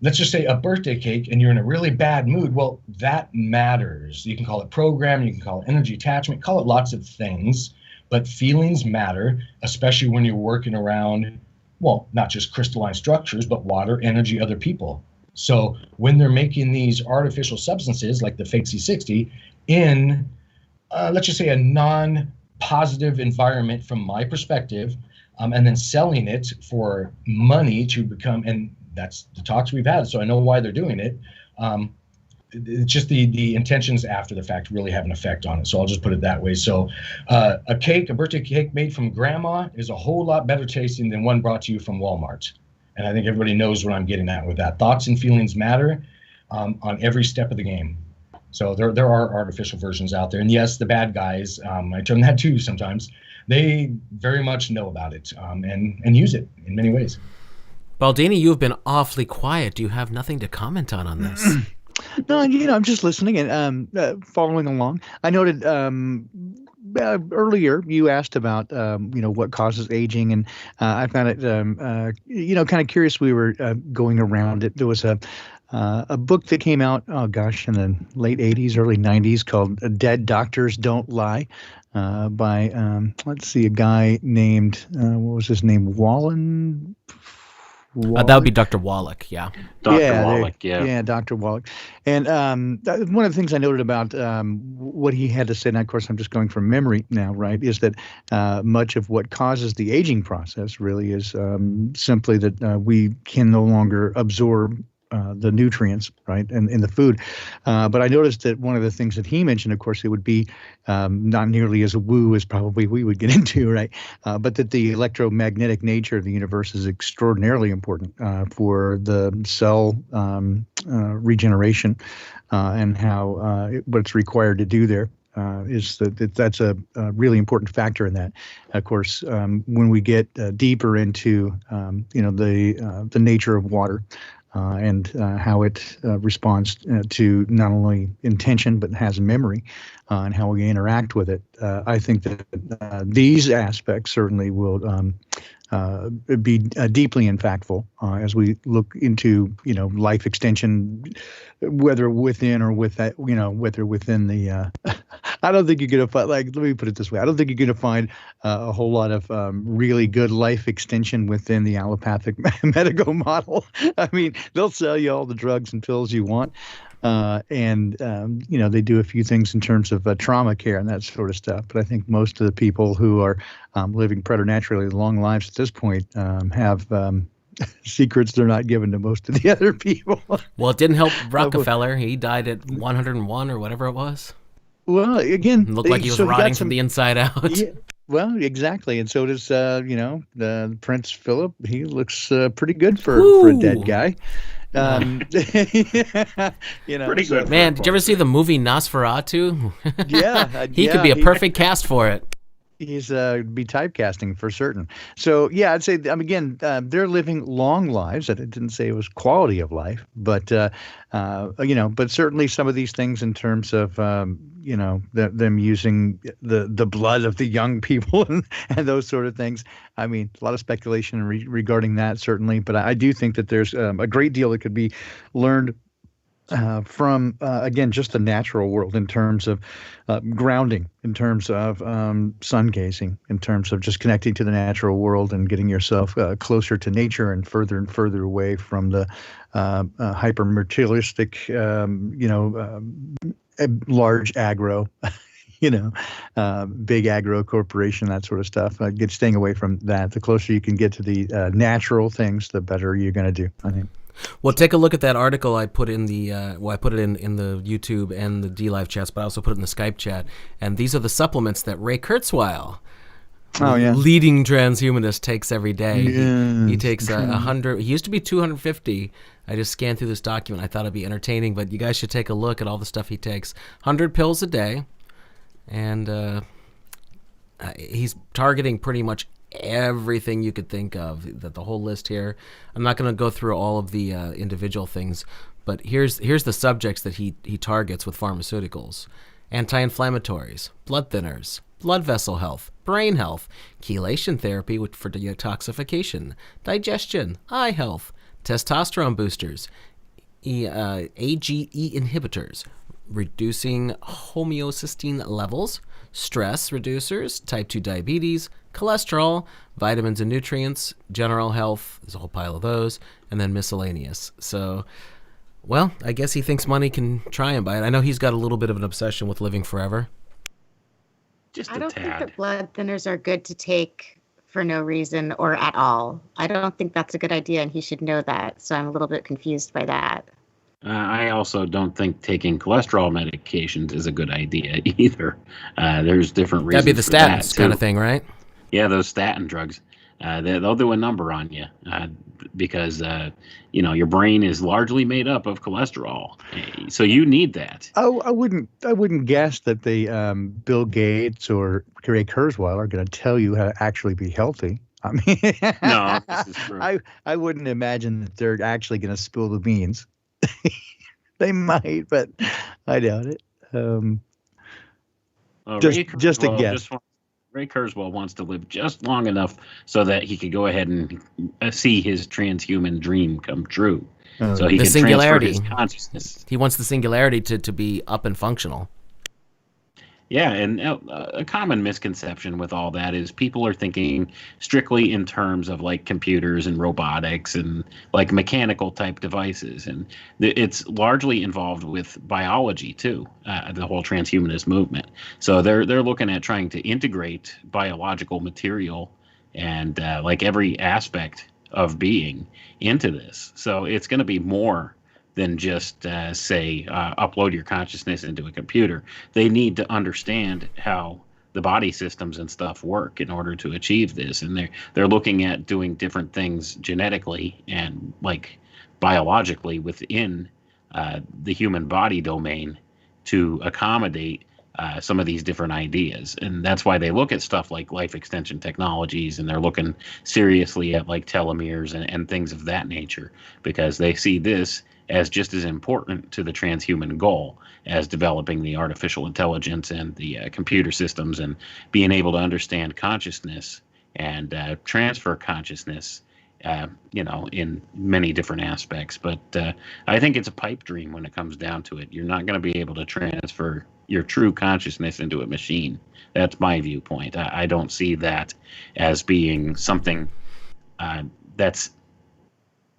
let's just say a birthday cake and you're in a really bad mood. Well, that matters. You can call it program, you can call it energy attachment, call it lots of things. But feelings matter, especially when you're working around, well, not just crystalline structures, but water, energy, other people. So when they're making these artificial substances like the fake C60 in, let's just say, a non-positive environment from my perspective, and then selling it for money to become, and that's the talks we've had, so I know why they're doing it. It's just the intentions after the fact really have an effect on it. So I'll just put it that way. So a birthday cake made from grandma is a whole lot better tasting than one brought to you from Walmart. And I think everybody knows what I'm getting at with that. Thoughts and feelings matter on every step of the game. So there are artificial versions out there. And yes, the bad guys, I term that too sometimes, they very much know about it and use it in many ways. Baldini, you've been awfully quiet. Do you have nothing to comment on this? No, I'm just listening and following along. I noted earlier you asked about what causes aging, and I found it kind of curious. We were going around it. There was a book that came out, in the late 80s, early 90s called "Dead Doctors Don't Lie," by let's see, a guy named what was his name, Wallen. That would be Dr. Wallach, yeah. Dr. Wallach, yeah. Yeah, Dr. Wallach. And one of the things I noted about what he had to say, and of course I'm just going from memory now, right, is that much of what causes the aging process really is simply that we can no longer absorb the nutrients, right, and in the food. But I noticed that one of the things that he mentioned, of course, it would be not nearly as woo as probably we would get into, right, but that the electromagnetic nature of the universe is extraordinarily important for the cell regeneration and how what's required to do there. That's a really important factor in that. Of course, when we get deeper into the nature of water and how it responds to not only intention but has memory and how we interact with it, I think that these aspects certainly will be deeply impactful as we look into life extension, whether within or with that, whether within the. I don't think you're going to find, let me put it this way. I don't think you're going to find a whole lot of really good life extension within the allopathic medical model. I mean, they'll sell you all the drugs and pills you want. And they do a few things in terms of trauma care and that sort of stuff. But I think most of the people who are living preternaturally long lives at this point have secrets they're not given to most of the other people. Well, it didn't help Rockefeller. He died at 101 or whatever it was. Well, again, It looked like he was rotting from the inside out. Yeah, well, exactly, and so does Prince Philip. He looks pretty good for a dead guy. Pretty good. Man, did you ever see the movie Nosferatu? Yeah, he could be a perfect cast for it. He's be typecasting for certain. So yeah, I'd say again, they're living long lives. I didn't say it was quality of life, but but certainly some of these things in terms of them using the blood of the young people and those sort of things. I mean, a lot of speculation regarding that certainly, but I do think that there's a great deal that could be learned from again, just the natural world in terms of grounding, in terms of sun gazing, in terms of just connecting to the natural world and getting yourself closer to nature and further away from the hyper materialistic, large agro, big agro corporation, that sort of stuff. Staying away from that. The closer you can get to the natural things, the better you're going to do, I think. Well, take a look at that article I put in the I put it in the YouTube and the D-Live chats, but I also put it in the Skype chat. And these are the supplements that Ray Kurzweil, leading transhumanist, takes every day. Yeah. He takes 100. He used to be 250. I just scanned through this document. I thought it'd be entertaining, but you guys should take a look at all the stuff he takes. 100 pills a day, and he's targeting pretty much everything you could think of, the whole list here. I'm not going to go through all of the individual things, but here's the subjects that he targets with pharmaceuticals: anti-inflammatories, blood thinners, blood vessel health, brain health, chelation therapy for detoxification, digestion, eye health, testosterone boosters, AGE inhibitors, reducing homeocysteine levels, stress reducers, type 2 diabetes, cholesterol, vitamins and nutrients, general health, there's a whole pile of those, and then miscellaneous. So, well, I guess he thinks money can try and buy it. I know he's got a little bit of an obsession with living forever. Just I don't tad. think that blood thinners are good to take for no reason or at all. I don't think that's a good idea, and he should know that. So I'm a little bit confused by that. I also don't think taking cholesterol medications is a good idea either. There's different reasons. That'd be the statins kind of thing, right? Yeah, those statin drugs. They'll do a number on you because your brain is largely made up of cholesterol, so you need that. I wouldn't guess that Bill Gates or Ray Kurzweil are going to tell you how to actually be healthy. I mean, No, this is true. I wouldn't imagine that they're actually going to spill the beans. They might, but I doubt it. Just a guess. Ray Kurzweil wants to live just long enough so that he could go ahead and see his transhuman dream come true. So he The can singularity. transfer his consciousness. He wants the singularity to be up and functional. Yeah, and a common misconception with all that is people are thinking strictly in terms of like computers and robotics and like mechanical type devices, and it's largely involved with biology too. The whole transhumanist movement. So they're looking at trying to integrate biological material and like every aspect of being into this. So it's going to be more than just say upload your consciousness into a computer. They need to understand how the body systems and stuff work in order to achieve this, and they're looking at doing different things genetically and like biologically within the human body domain to accommodate some of these different ideas. And that's why they look at stuff like life extension technologies, and they're looking seriously at like telomeres and things of that nature, because they see this as just as important to the transhuman goal as developing the artificial intelligence and the computer systems and being able to understand consciousness and transfer consciousness, in many different aspects. But I think it's a pipe dream when it comes down to it. You're not going to be able to transfer your true consciousness into a machine. That's my viewpoint. I don't see that as being something that's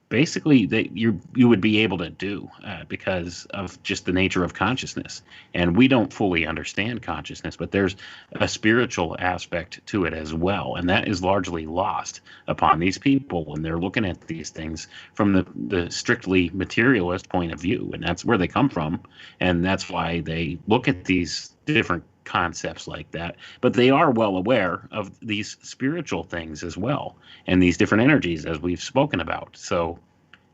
basically that you would be able to do because of just the nature of consciousness. And we don't fully understand consciousness, but there's a spiritual aspect to it as well, and that is largely lost upon these people when they're looking at these things from the strictly materialist point of view. And that's where they come from, and that's why they look at these different concepts like that. But they are well aware of these spiritual things as well, and these different energies as we've spoken about. So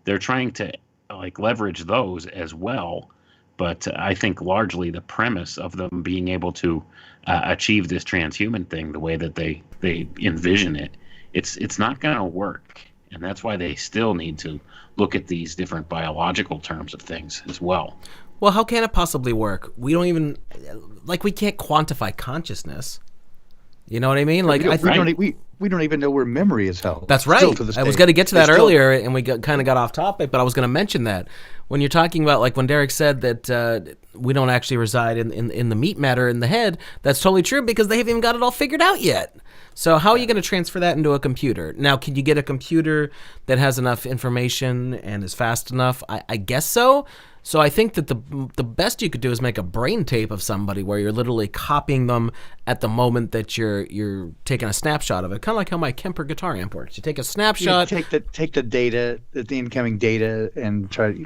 they're trying to like leverage those as well. But I think largely the premise of them being able to achieve this transhuman thing the way that they envision it, it's not going to work. And that's why they still need to look at these different biological terms of things as well. Well, how can it possibly work? We don't even, we can't quantify consciousness. You know what I mean? We don't even know where memory is held. That's right. I was going to get to that earlier, and we kind of got off topic, but I was going to mention that. When you're talking about, like when Derek said that we don't actually reside in the meat matter in the head, that's totally true, because they haven't even got it all figured out yet. So how are you going to transfer that into a computer? Now, can you get a computer that has enough information and is fast enough? I guess so. So I think that the best you could do is make a brain tape of somebody where you're literally copying them at the moment that you're taking a snapshot of it. Kind of like how my Kemper guitar amp works. You take a snapshot. You take the data, the incoming data, and try to.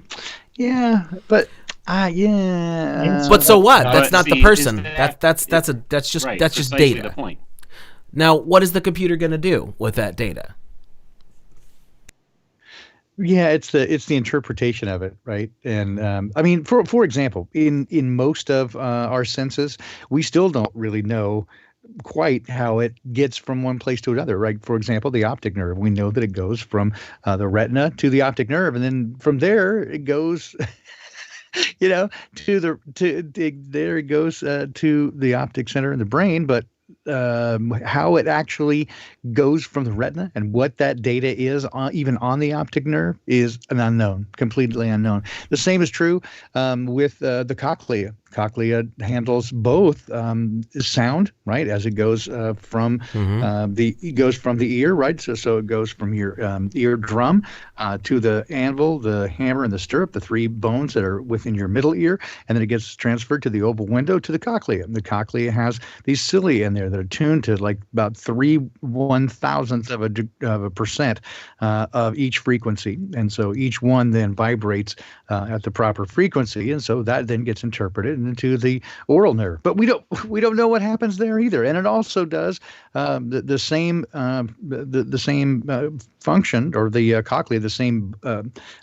Yeah, but. But so what? That's not the person. That's just data. The point. Now, what is the computer going to do with that data? Yeah, it's the interpretation of it, right? And I mean, for example, in most of our senses, we still don't really know quite how it gets from one place to another, right? For example, the optic nerve. We know that it goes from the retina to the optic nerve, and then from there it goes. There it goes to the optic center in the brain, but how it actually goes from the retina and what that data is even on the optic nerve is an unknown, completely unknown. The same is true with the cochlea. Cochlea handles both sound, right, as it goes from the ear, right? So it goes from your eardrum to the anvil, the hammer, and the stirrup, the three bones that are within your middle ear, and then it gets transferred to the oval window to the cochlea. And the cochlea has these cilia in there that are tuned to like about 3/1000th of a percent of each frequency, and so each one then vibrates at the proper frequency, and so that then gets interpreted into the oral nerve. But we don't know what happens there either, and it also does the same function, or the cochlea, the same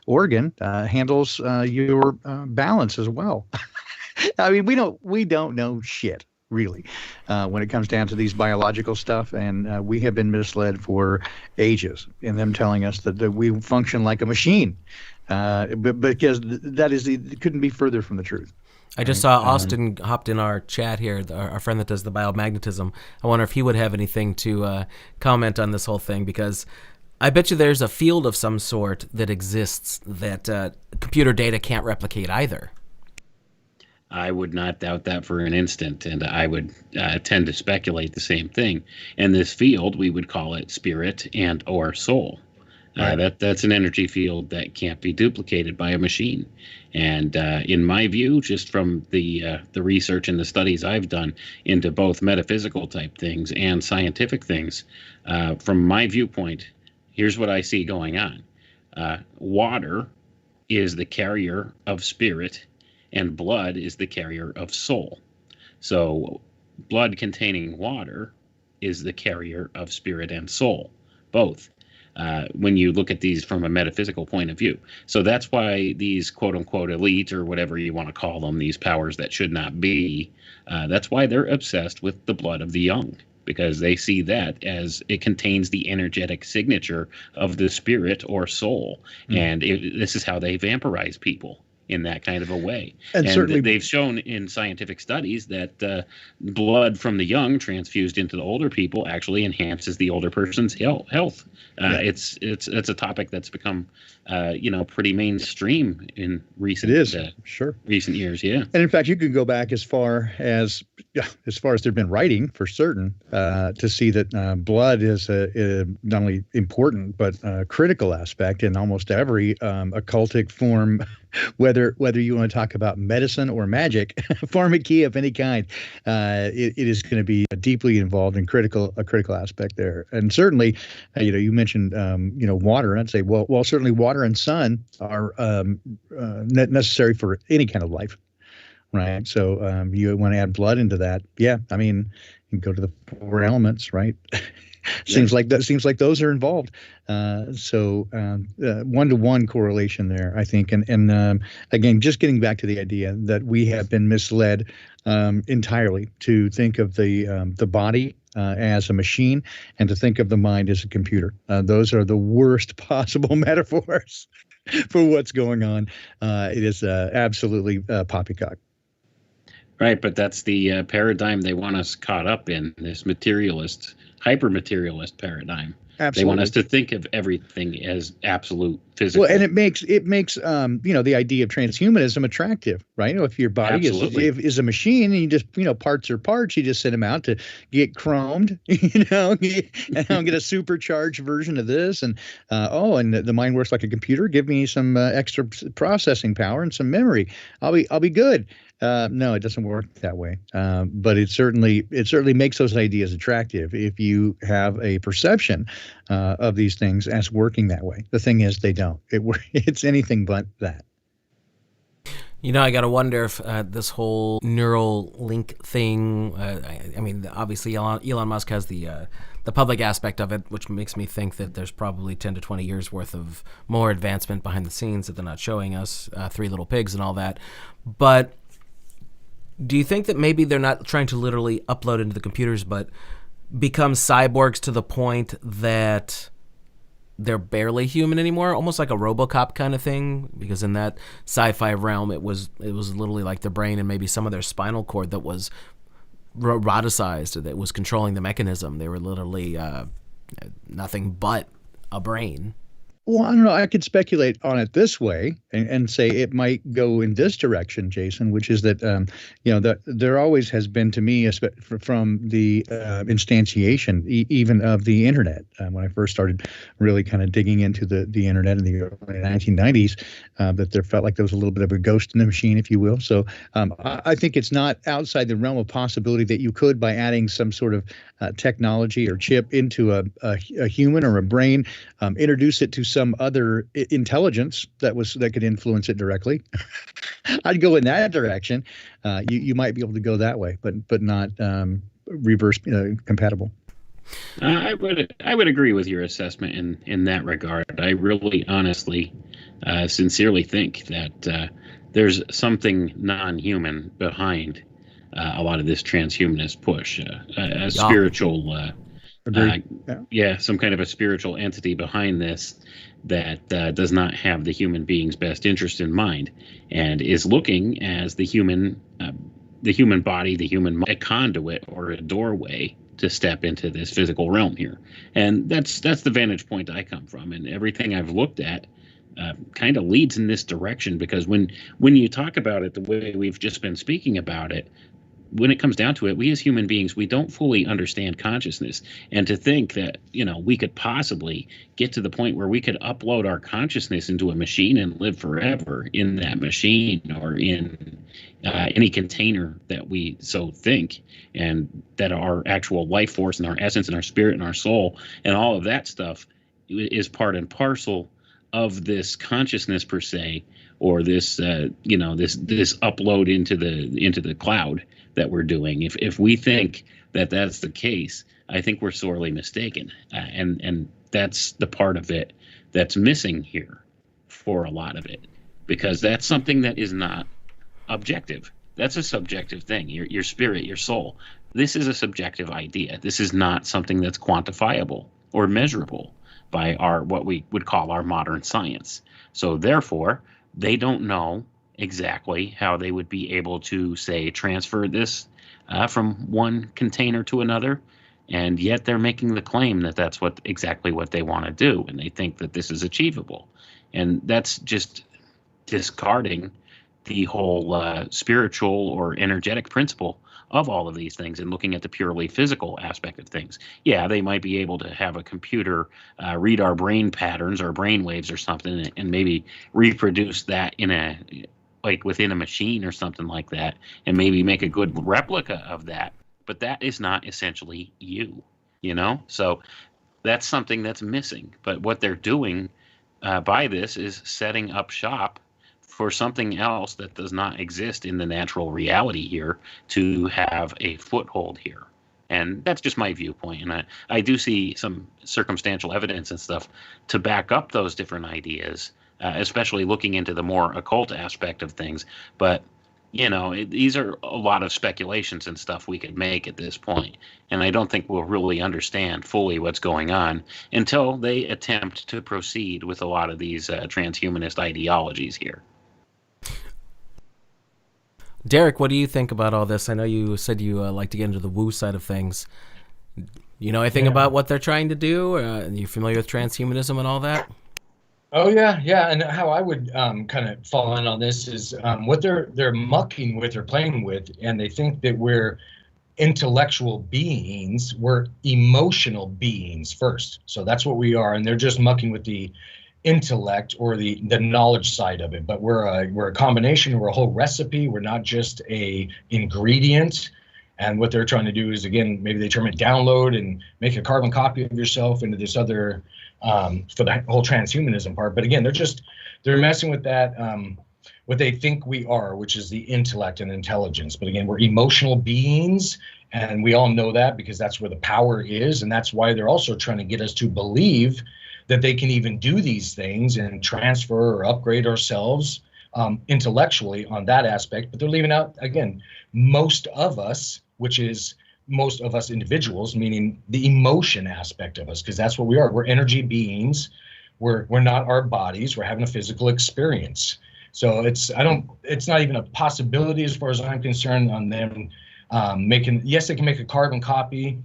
organ handles your balance as well. I mean, we don't know shit really when it comes down to these biological stuff, and we have been misled for ages in them telling us that we function like a machine, but because it couldn't be further from the truth. I just saw Austin hopped in our chat here, our friend that does the biomagnetism. I wonder if he would have anything to comment on this whole thing, because I bet you there's a field of some sort that exists that computer data can't replicate either. I would not doubt that for an instant, and I would tend to speculate the same thing. In this field, we would call it spirit and or soul. That's an energy field that can't be duplicated by a machine. And in my view, just from the research and the studies I've done into both metaphysical type things and scientific things, from my viewpoint, here's what I see going on. Water is the carrier of spirit, and blood is the carrier of soul. So blood containing water is the carrier of spirit and soul, both, when you look at these from a metaphysical point of view. So that's why these quote-unquote elite, or whatever you want to call them, these powers that should not be, that's why they're obsessed with the blood of the young, because they see that as it contains the energetic signature of the spirit or soul. And this is how they vampirize people, in that kind of a way. And certainly they've shown in scientific studies that blood from the young transfused into the older people actually enhances the older person's health. It's a topic that's become pretty mainstream in recent recent years. Yeah. And in fact, you could go back as far as there've been writing for certain to see that blood is a not only important but critical aspect in almost every occultic form, whether you want to talk about medicine or magic, pharmakeia of any kind. It is going to be deeply involved in a critical aspect there. And certainly, you mentioned water. I'd say well certainly water and sun are necessary for any kind of life. Right. So you want to add blood into that. Yeah. I mean, you can go to the four elements, right? Seems like those are involved. So one-to-one correlation there, I think. And again, just getting back to the idea that we have been misled entirely to think of the body as a machine and to think of the mind as a computer. Those are the worst possible metaphors for what's going on. It is absolutely poppycock. Right, but that's the paradigm they want us caught up in, this materialist, hyper-materialist paradigm. Absolutely. They want us to think of everything as absolute physical. Well, and it makes the idea of transhumanism attractive, right? If your body is a machine and you just, parts are parts, you just send them out to get chromed, get a supercharged version of this. And, and the mind works like a computer. Give me some extra processing power and some memory. I'll be good. No, it doesn't work that way. But it certainly makes those ideas attractive if you have a perception of these things as working that way. The thing is, they don't. It's anything but that. I got to wonder if this whole neural link thing, I mean, obviously Elon Musk has the public aspect of it, which makes me think that there's probably 10 to 20 years worth of more advancement behind the scenes that they're not showing us, Three Little Pigs and all that. But do you think that maybe they're not trying to literally upload into the computers, but become cyborgs to the point that they're barely human anymore, almost like a RoboCop kind of thing? Because in that sci-fi realm, it was literally like their brain and maybe some of their spinal cord that was roboticized, that was controlling the mechanism. They were literally nothing but a brain. Well, I don't know. I could speculate on it this way and say it might go in this direction, Jason, which is that, that there always has been, to me, from the instantiation, even of the internet. When I first started really kind of digging into the internet in the early 1990s, that there felt like there was a little bit of a ghost in the machine, if you will. So I think it's not outside the realm of possibility that you could, by adding some sort of technology or chip into a human or a brain, introduce it to some other intelligence that could influence it directly. I'd go in that direction. You might be able to go that way, but not reverse compatible. I would agree with your assessment in that regard. I really, honestly, sincerely think that there's something non-human behind a lot of this transhumanist push, a spiritual, some kind of a spiritual entity behind this that does not have the human being's best interest in mind, and is looking as the human body, the human mind, a conduit or a doorway to step into this physical realm here. And that's the vantage point I come from, and everything I've looked at kind of leads in this direction, because when you talk about it the way we've just been speaking about it, when it comes down to it, we as human beings, we don't fully understand consciousness. And to think that, we could possibly get to the point where we could upload our consciousness into a machine and live forever in that machine, or in any container that we so think, and that our actual life force and our essence and our spirit and our soul and all of that stuff is part and parcel of this consciousness per se, or this this upload into the cloud that we're doing. If we think that that's the case, I think we're sorely mistaken, and that's the part of it that's missing here for a lot of it, because that's something that is not objective. That's a subjective thing. Your spirit, your soul. This is a subjective idea. This is not something that's quantifiable or measurable by our what we would call our modern science. So therefore, they don't know exactly how they would be able to, say, transfer this from one container to another, and yet they're making the claim that that's exactly what they want to do, and they think that this is achievable. And that's just discarding the whole spiritual or energetic principle of all of these things and looking at the purely physical aspect of things. Yeah, they might be able to have a computer read our brain patterns or brain waves or something, and maybe reproduce that within a machine or something like that, and maybe make a good replica of that. But that is not essentially you, So that's something that's missing. But what they're doing by this is setting up shop for something else that does not exist in the natural reality here to have a foothold here. And that's just my viewpoint. And I do see some circumstantial evidence and stuff to back up those different ideas, especially looking into the more occult aspect of things. But, these are a lot of speculations and stuff we could make at this point. And I don't think we'll really understand fully what's going on until they attempt to proceed with a lot of these transhumanist ideologies here. Derek, what do you think about all this? I know you said you like to get into the woo side of things. You know anything about what they're trying to do? Are you familiar with transhumanism and all that? Oh yeah. And how I would kind of fall in on this is what they're mucking with or playing with, and they think that we're intellectual beings. We're emotional beings first. So that's what we are, and they're just mucking with the intellect or the knowledge side of it. But we're a combination. We're a whole recipe. We're not just a ingredient. And what they're trying to do is, again, maybe they term it download and make a carbon copy of yourself into this other for the whole transhumanism part. But again, they're messing with that what they think we are, which is the intellect and intelligence. But again, we're emotional beings, and we all know that because that's where the power is, and that's why they're also trying to get us to believe that they can even do these things and transfer or upgrade ourselves intellectually on that aspect. But they're leaving out, again, most of us, which is most of us individuals, meaning the emotion aspect of us, because that's what we are. We're energy beings. We're not our bodies. We're having a physical experience. So it's not even a possibility as far as I'm concerned on them yes, they can make a carbon copy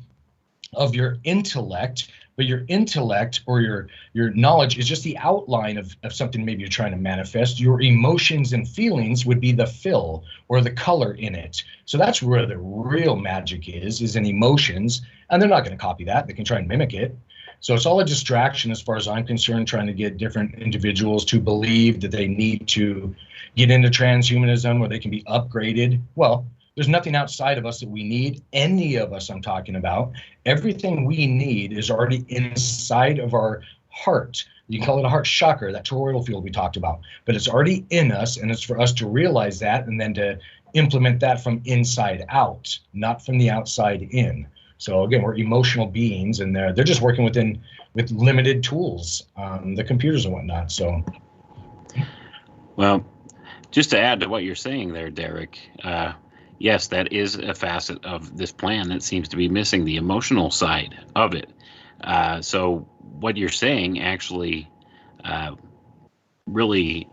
of your intellect, but your intellect or your knowledge is just the outline of something maybe you're trying to manifest. Your emotions and feelings would be the fill or the color in it. So that's where the real magic is in emotions, and they're not going to copy that. They can try and mimic it. So it's all a distraction as far as I'm concerned, trying to get different individuals to believe that they need to get into transhumanism or they can be upgraded. Well, there's nothing outside of us that we need, any of us I'm talking about. Everything we need is already inside of our heart. You can call it a heart chakra, that toroidal field we talked about. But it's already in us, and it's for us to realize that and then to implement that from inside out, not from the outside in. So again, we're emotional beings, and they're just working with limited tools, the computers and whatnot. So, well, just to add to what you're saying there, Derek, yes, that is a facet of this plan that seems to be missing, the emotional side of it. So what you're saying actually really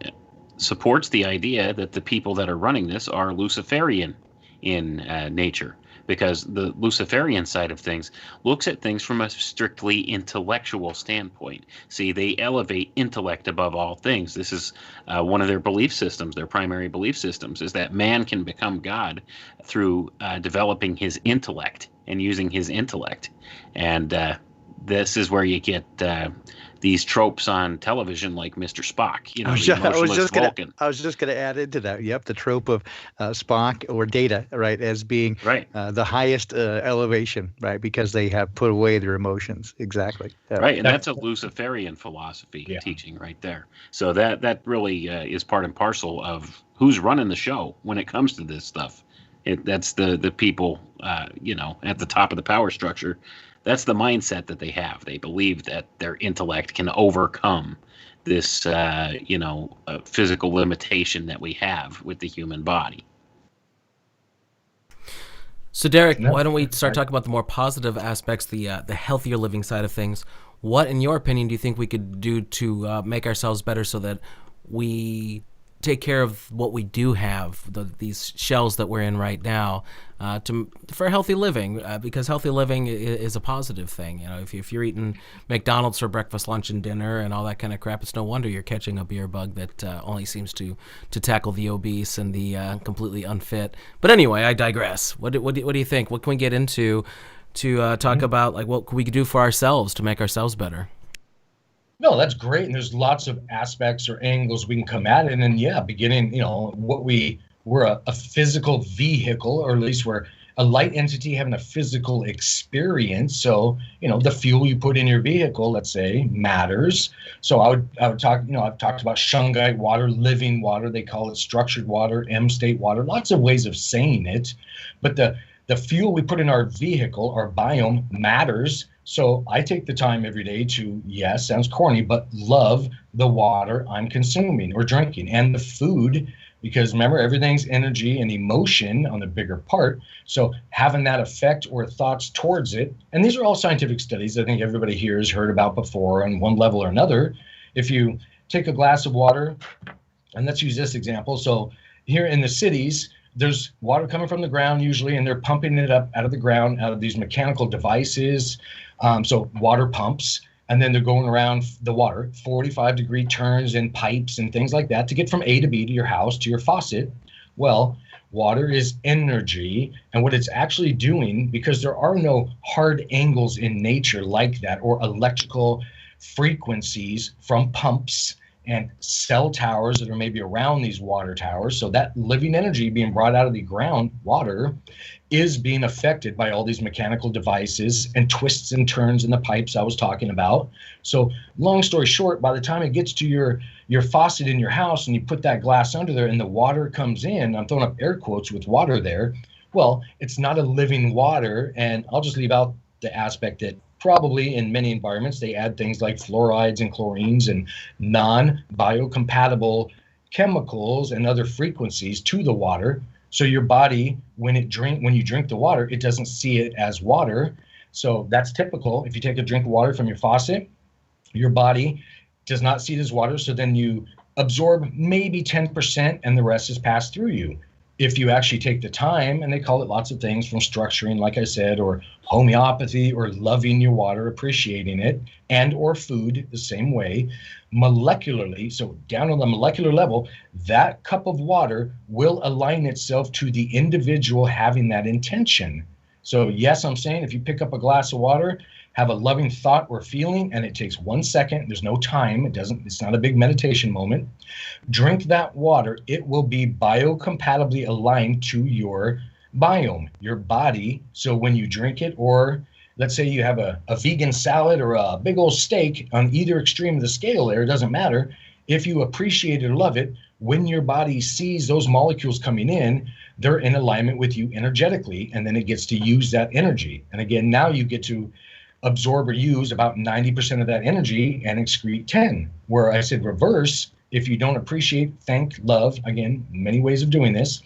supports the idea that the people that are running this are Luciferian in nature, because the Luciferian side of things looks at things from a strictly intellectual standpoint. See, they elevate intellect above all things. This is one of their belief systems, their primary belief systems, is that man can become God through developing his intellect and using his intellect. And this is where you get these tropes on television, like Mr. Spock, I was the just, emotionless Vulcan. I was just gonna add into that. Yep, the trope of Spock or Data, right, as being Right. The highest elevation, right, because they have put away their emotions. Exactly. Right, and that's a Luciferian philosophy teaching right there. So that really is part and parcel of who's running the show when it comes to this stuff. That's the people, at the top of the power structure. That's the mindset that they have. They believe that their intellect can overcome this, physical limitation that we have with the human body. So, Derek, why don't we start talking about the more positive aspects, the healthier living side of things? What, in your opinion, do you think we could do to make ourselves better so that we take care of what we do have, these shells that we're in right now, for healthy living? Because healthy living is a positive thing. If you're eating McDonald's for breakfast, lunch, and dinner, and all that kind of crap, it's no wonder you're catching a beer bug that only seems to tackle the obese and the completely unfit. But anyway, I digress. What do you think? What can we get into to talk about, like, what we could do for ourselves to make ourselves better? No, that's great. And there's lots of aspects or angles we can come at it. And then, beginning, we're a physical vehicle, or at least we're a light entity having a physical experience. So, the fuel you put in your vehicle, let's say, matters. So I would talk, I've talked about Shungite water, living water. They call it structured water, M-state water, lots of ways of saying it. But the fuel we put in our vehicle, our biome, matters. So I take the time every day to, sounds corny, but love the water I'm consuming or drinking and the food, because remember, everything's energy and emotion on the bigger part. So having that effect or thoughts towards it, and these are all scientific studies I think everybody here has heard about before on one level or another. If you take a glass of water, and let's use this example. So here in the cities, there's water coming from the ground usually, and they're pumping it up out of the ground, out of these mechanical devices. So water pumps, and then they're going around the water, 45-degree turns and pipes and things like that to get from A to B to your house, to your faucet. Well, water is energy, and what it's actually doing, because there are no hard angles in nature like that, or electrical frequencies from pumps and cell towers that are maybe around these water towers. So that living energy being brought out of the ground, water, is being affected by all these mechanical devices and twists and turns in the pipes I was talking about. So long story short, by the time it gets to your faucet in your house and you put that glass under there and the water comes in, I'm throwing up air quotes with water there, well, it's not a living water. And I'll just leave out the aspect that probably in many environments, they add things like fluorides and chlorines and non-biocompatible chemicals and other frequencies to the water. So your body, when you drink the water, it doesn't see it as water. So that's typical. If you take a drink of water from your faucet, your body does not see it as water. So then you absorb maybe 10% and the rest is passed through you. If you actually take the time, and they call it lots of things from structuring, like I said, or homeopathy, or loving your water, appreciating it, and or food the same way, molecularly, so down on the molecular level, that cup of water will align itself to the individual having that intention. So yes, I'm saying if you pick up a glass of water, have a loving thought or feeling, and it takes 1 second, there's no time, it's not a big meditation moment, drink that water, it will be biocompatibly aligned to your biome, your body. So when you drink it, or let's say you have a vegan salad or a big old steak, on either extreme of the scale there, it doesn't matter. If you appreciate it or love it, when your body sees those molecules coming in, they're in alignment with you energetically, and then it gets to use that energy. And again, now you get to absorb or use about 90% of that energy and excrete 10. Where I said reverse, if you don't appreciate, thank, love, again, many ways of doing this,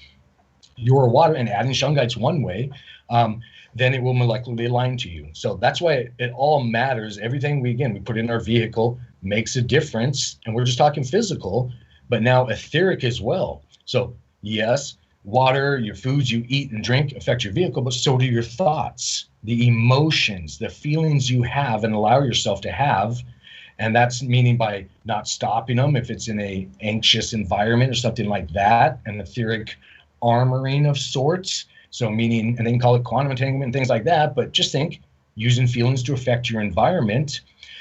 your water, and adding Shungite's one way, then it will molecularly align to you. So that's why it all matters. Everything we put in our vehicle makes a difference. And we're just talking physical, but now etheric as well. So yes, water, your foods you eat and drink affect your vehicle, but so do your thoughts, the emotions, the feelings you have and allow yourself to have. And that's meaning by not stopping them if it's in a anxious environment or something like that, an etheric armoring of sorts. So meaning, and they can call it quantum entanglement and things like that, but just think using feelings to affect your environment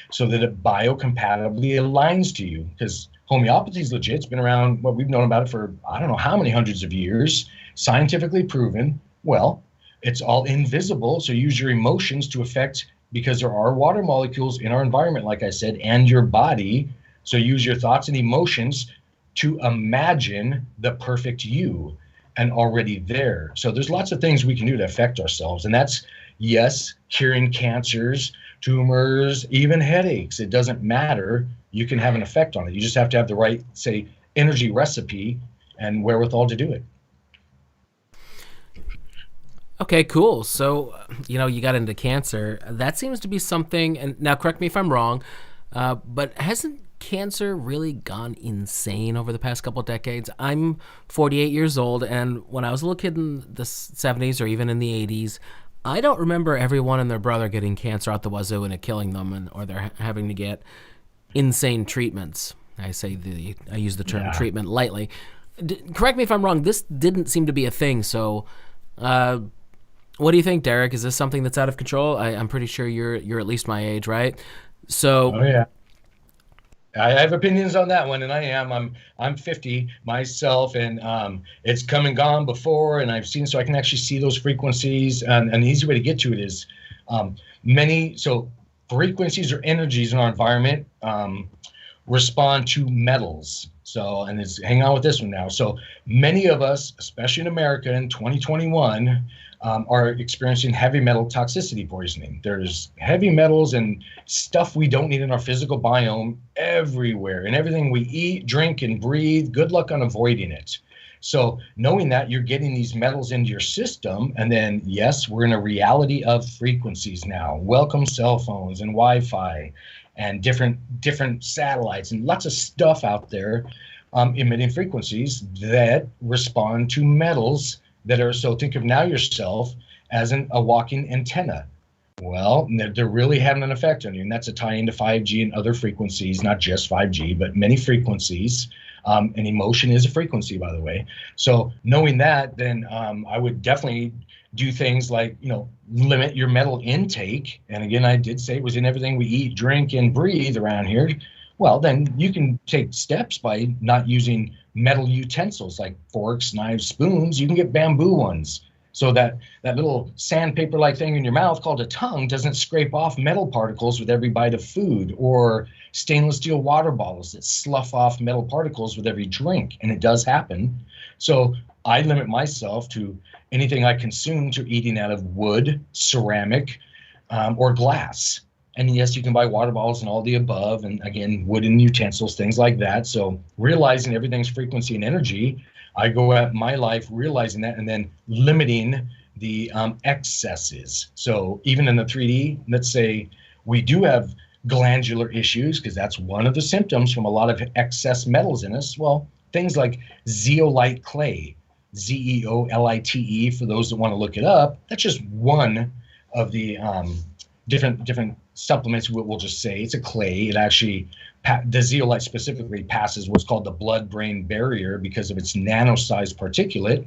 so that it biocompatibly aligns to you. Because homeopathy is legit. It's been around, we've known about it for I don't know how many hundreds of years, scientifically proven. Well, it's all invisible. So use your emotions to affect, because there are water molecules in our environment, like I said, and your body. So use your thoughts and emotions to imagine the perfect you and already there. So there's lots of things we can do to affect ourselves. And that's, yes, curing cancers, tumors, even headaches. It doesn't matter. You can have an effect on it. You just have to have the right, say, energy recipe and wherewithal to do it. Okay, cool. So, you got into cancer. That seems to be something, and now correct me if I'm wrong, but hasn't cancer really gone insane over the past couple of decades? I'm 48 years old, and when I was a little kid in the 70s or even in the 80s, I don't remember everyone and their brother getting cancer out the wazoo and it killing them, or they're having to get insane treatments. I use the term treatment lightly. Correct me if I'm wrong. This didn't seem to be a thing. So, what do you think, Derek? Is this something that's out of control? I'm pretty sure you're at least my age, right? So, oh yeah, I have opinions on that one, and I'm 50 myself, and it's come and gone before, and I've seen, so I can actually see those frequencies, and an easy way to get to it is frequencies or energies in our environment respond to metals. So, and hang on with this one now. So many of us, especially in America in 2021, are experiencing heavy metal toxicity poisoning. There's heavy metals and stuff we don't need in our physical biome everywhere. And everything we eat, drink, and breathe, good luck on avoiding it. So knowing that you're getting these metals into your system, and then, yes, we're in a reality of frequencies now. Welcome cell phones and Wi-Fi and different satellites and lots of stuff out there emitting frequencies that respond to metals that are, so think of now yourself as a walking antenna. Well, they're really having an effect on you, and that's a tie into 5G and other frequencies, not just 5G, but many frequencies. And emotion is a frequency, by the way. So knowing that, then I would definitely do things like, limit your metal intake. And again, I did say it was in everything we eat, drink, and breathe around here. Well, then you can take steps by not using metal utensils like forks, knives, spoons. You can get bamboo ones. So that little sandpaper-like thing in your mouth called a tongue doesn't scrape off metal particles with every bite of food, or stainless steel water bottles that slough off metal particles with every drink. And it does happen. So I limit myself to anything I consume to eating out of wood, ceramic, or glass. And yes, you can buy water bottles and all the above, and again, wooden utensils, things like that. So realizing everything's frequency and energy, I go at my life realizing that, and then limiting the excesses. So even in the 3D, let's say we do have glandular issues, because that's one of the symptoms from a lot of excess metals in us. Well, things like zeolite clay, Zeolite, for those that want to look it up, that's just one of the different supplements. We'll just say it's a clay. It actually, the zeolite specifically, passes what's called the blood-brain barrier because of its nano-sized particulate,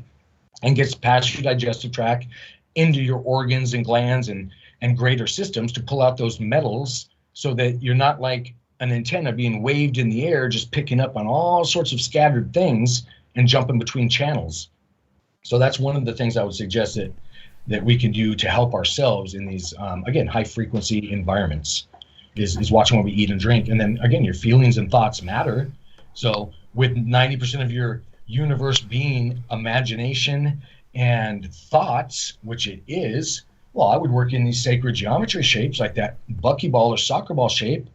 and gets past your digestive tract into your organs and glands and greater systems to pull out those metals, so that you're not like an antenna being waved in the air, just picking up on all sorts of scattered things and jumping between channels. So that's one of the things I would suggest that we can do to help ourselves in these, again, high frequency environments, is watching what we eat and drink. And then again, your feelings and thoughts matter. So with 90% of your universe being imagination and thoughts, which it is, well, I would work in these sacred geometry shapes like that buckyball or soccer ball shape.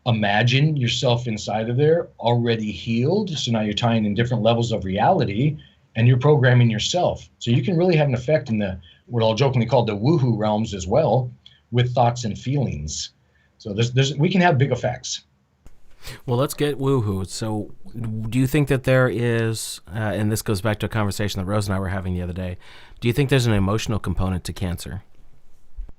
Imagine yourself inside of there already healed. So now you're tying in different levels of reality, and you're programming yourself. So you can really have an effect in the, what I'll jokingly call the woohoo realms as well, with thoughts and feelings. So we can have big effects. Well, let's get woohoo. So do you think that there is, and this goes back to a conversation that Rose and I were having the other day, do you think there's an emotional component to cancer?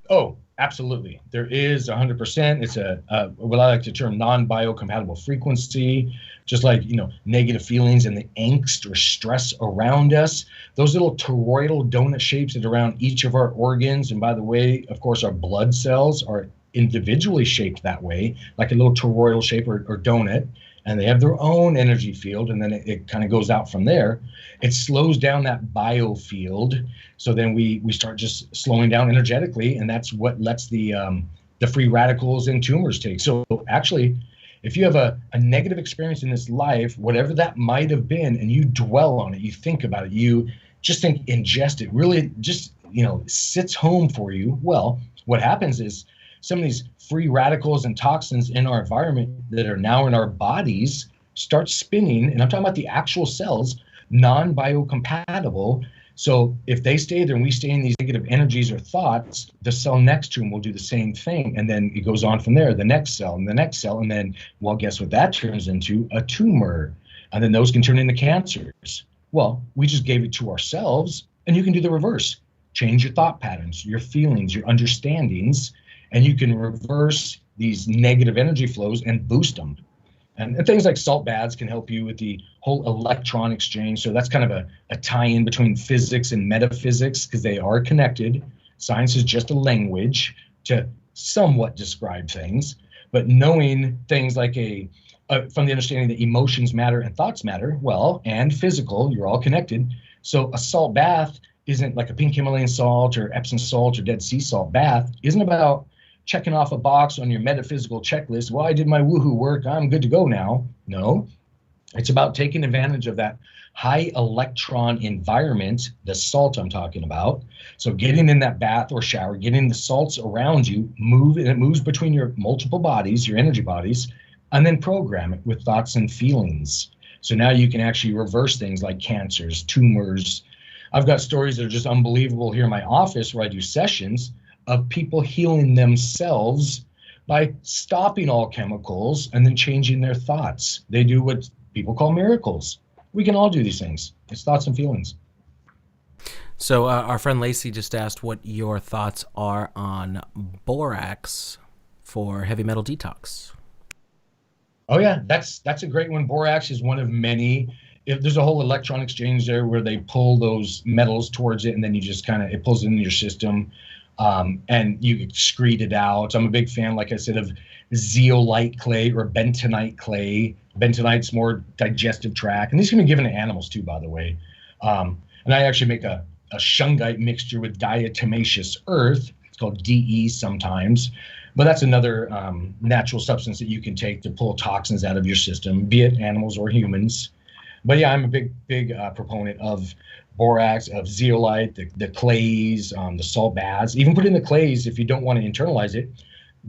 Oh, absolutely. There is 100%. It's a what I like to term non-biocompatible frequency, just like, negative feelings and the angst or stress around us. Those little toroidal donut shapes that are around each of our organs. And by the way, of course, our blood cells are individually shaped that way, like a little toroidal shape or donut. And they have their own energy field, and then it kind of goes out from there. It slows down that biofield, so then we start just slowing down energetically, and that's what lets the free radicals and tumors take. So actually, if you have a negative experience in this life, whatever that might have been, and you dwell on it, you think about it, you just think, ingest it, really just sits home for you. Well, what happens is some of these free radicals and toxins in our environment that are now in our bodies start spinning, and I'm talking about the actual cells, non-biocompatible. So if they stay there and we stay in these negative energies or thoughts, the cell next to them will do the same thing. And then it goes on from there, the next cell and the next cell. And then, well, guess what that turns into? A tumor. And then those can turn into cancers. Well, we just gave it to ourselves, and you can do the reverse. Change your thought patterns, your feelings, your understandings, and you can reverse these negative energy flows and boost them. And things like salt baths can help you with the whole electron exchange. So that's kind of a tie-in between physics and metaphysics, because they are connected. Science is just a language to somewhat describe things, but knowing things like from the understanding that emotions matter and thoughts matter, well, and physical, you're all connected. So a salt bath isn't like a pink Himalayan salt or Epsom salt or Dead Sea salt bath, isn't about checking off a box on your metaphysical checklist. Well, I did my woohoo work, I'm good to go now. No, it's about taking advantage of that high electron environment, the salt I'm talking about. So getting in that bath or shower, getting the salts around you, and it moves between your multiple bodies, your energy bodies, and then program it with thoughts and feelings. So now you can actually reverse things like cancers, tumors. I've got stories that are just unbelievable here in my office where I do sessions of people healing themselves by stopping all chemicals and then changing their thoughts. They do what people call miracles. We can all do these things. It's thoughts and feelings. So our friend Lacey just asked what your thoughts are on borax for heavy metal detox. Oh yeah, that's a great one. Borax is one of many. There's a whole electron exchange there where they pull those metals towards it, and then you just it pulls it into your system. And you excrete it out. I'm a big fan, like I said, of zeolite clay or bentonite clay. Bentonite's more digestive tract, and these can be given to animals too, by the way. And I actually make a shungite mixture with diatomaceous earth. It's called DE sometimes, but that's another natural substance that you can take to pull toxins out of your system, be it animals or humans. But yeah, I'm a big proponent of borax, of zeolite, the clays, the salt baths. Even put in the clays if you don't want to internalize it.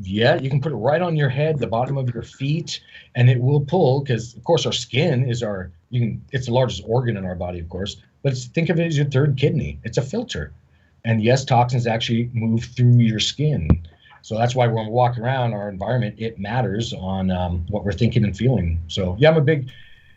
Yeah, you can put it right on your head, the bottom of your feet, and it will pull, because of course our skin is it's the largest organ in our body, of course, but think of it as your third kidney. It's a filter. And yes, toxins actually move through your skin. So that's why when we walk around our environment, it matters on what we're thinking and feeling. So yeah,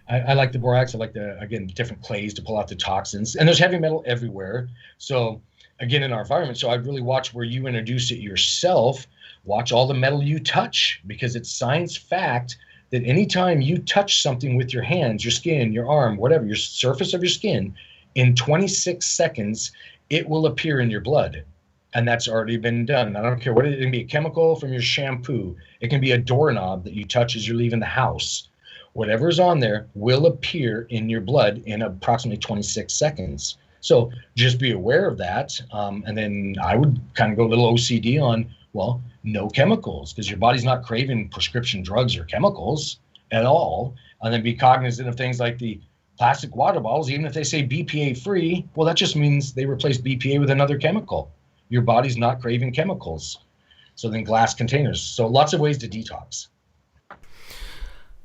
I like the borax. I like the different clays to pull out the toxins. And there's heavy metal everywhere. So again, in our environment, so I'd really watch where you introduce it yourself. Watch all the metal you touch, because it's science fact that anytime you touch something with your hands, your skin, your arm, whatever, your surface of your skin, in 26 seconds, it will appear in your blood. And that's already been done. I don't care what it can be, a chemical from your shampoo. It can be a doorknob that you touch as you're leaving the house. Whatever's on there will appear in your blood in approximately 26 seconds. So just be aware of that. And then I would kind of go a little OCD on, well, no chemicals, because your body's not craving prescription drugs or chemicals at all. And then be cognizant of things like the plastic water bottles. Even if they say BPA free, well, that just means they replace BPA with another chemical. Your body's not craving chemicals. So then glass containers. So lots of ways to detox.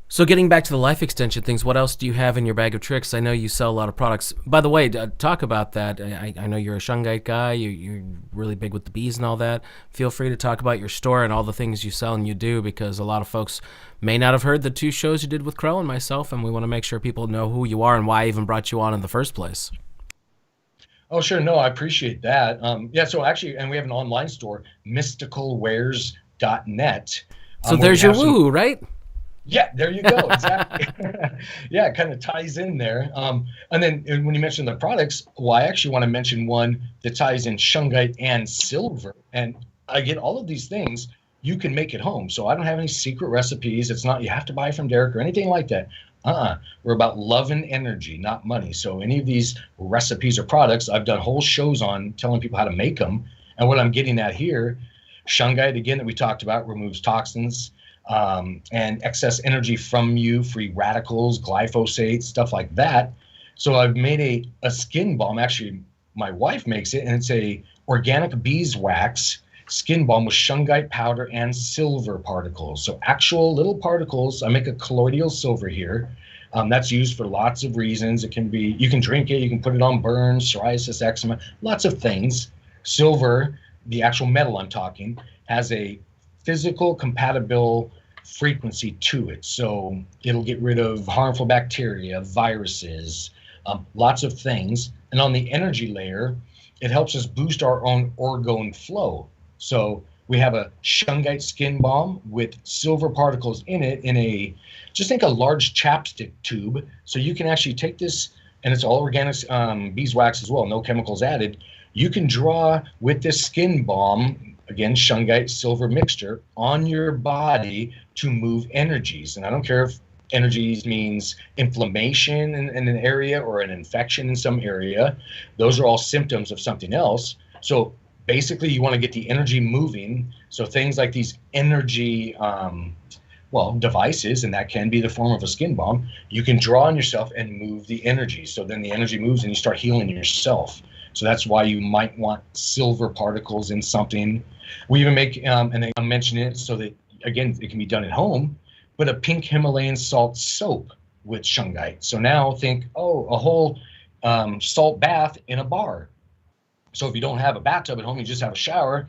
So getting back to the life extension things, what else do you have in your bag of tricks? I know you sell a lot of products. By the way, talk about that. I know you're a Shungite guy. You're really big with the bees and all that. Feel free to talk about your store and all the things you sell and you do, because a lot of folks may not have heard the 2 shows you did with Crow and myself, and we want to make sure people know who you are and why I even brought you on in the first place. Oh, sure. No, I appreciate that. Yeah, so actually, and we have an online store, mysticalwares.net, So where we there's your have some. woohoo, right? Yeah, there you go. Exactly. Yeah, it kind of ties in there. And then when you mention the products, well, I actually want to mention one that ties in shungite and silver. And again, all of these things you can make at home. So I don't have any secret recipes. It's not you have to buy from Derek or anything like that. We're about love and energy, not money. So any of these recipes or products, I've done whole shows on telling people how to make them. And what I'm getting at here, shungite, again, that we talked about, removes toxins, and excess energy from you, free radicals, glyphosate, stuff like that. So I've made a skin balm. Actually, my wife makes it, and it's a organic beeswax skin balm with shungite powder and silver particles. So actual little particles. I make a colloidal silver here. That's used for lots of reasons. It can be, you can drink it, you can put it on burns, psoriasis, eczema, lots of things. Silver, the actual metal I'm talking, has a physical compatible frequency to it. So it'll get rid of harmful bacteria, viruses, lots of things. And on the energy layer, it helps us boost our own orgone flow. So we have a shungite skin balm with silver particles in it in a, just think a large chapstick tube. So you can actually take this, and it's all organic beeswax as well, no chemicals added. You can draw with this skin balm, again, shungite silver mixture, on your body to move energies. And I don't care if energies means inflammation in an area or an infection in some area. Those are all symptoms of something else. So basically, you want to get the energy moving. So things like these energy, devices, and that can be the form of a skin balm, you can draw on yourself and move the energy. So then the energy moves and you start healing yourself. So that's why you might want silver particles in something. We even make, and I'm mentioning it so that, again, it can be done at home, but a pink Himalayan salt soap with shungite. So now think, a whole salt bath in a bar. So if you don't have a bathtub at home, you just have a shower,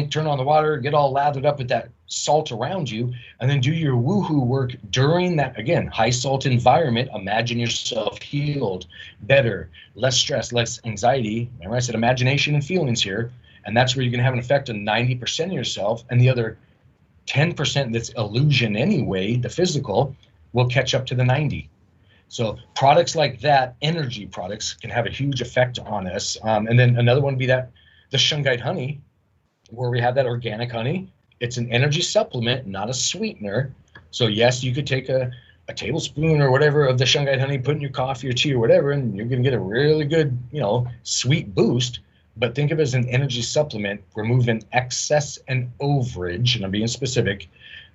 turn on the water, get all lathered up with that salt around you, and then do your woohoo work during that, again, high salt environment. Imagine yourself healed, better, less stress, less anxiety. Remember I said imagination and feelings here, and that's where you're going to have an effect on 90% of yourself, and the other 10% that's illusion anyway, the physical, will catch up to the 90. So products like that, energy products, can have a huge effect on us. And then another one would be that the shungite honey, where we have that organic honey. It's an energy supplement, not a sweetener. So yes, you could take a tablespoon or whatever of the shungite honey, put in your coffee or tea or whatever, and you're going to get a really good, sweet boost. But think of it as an energy supplement, removing excess and overage, and I'm being specific,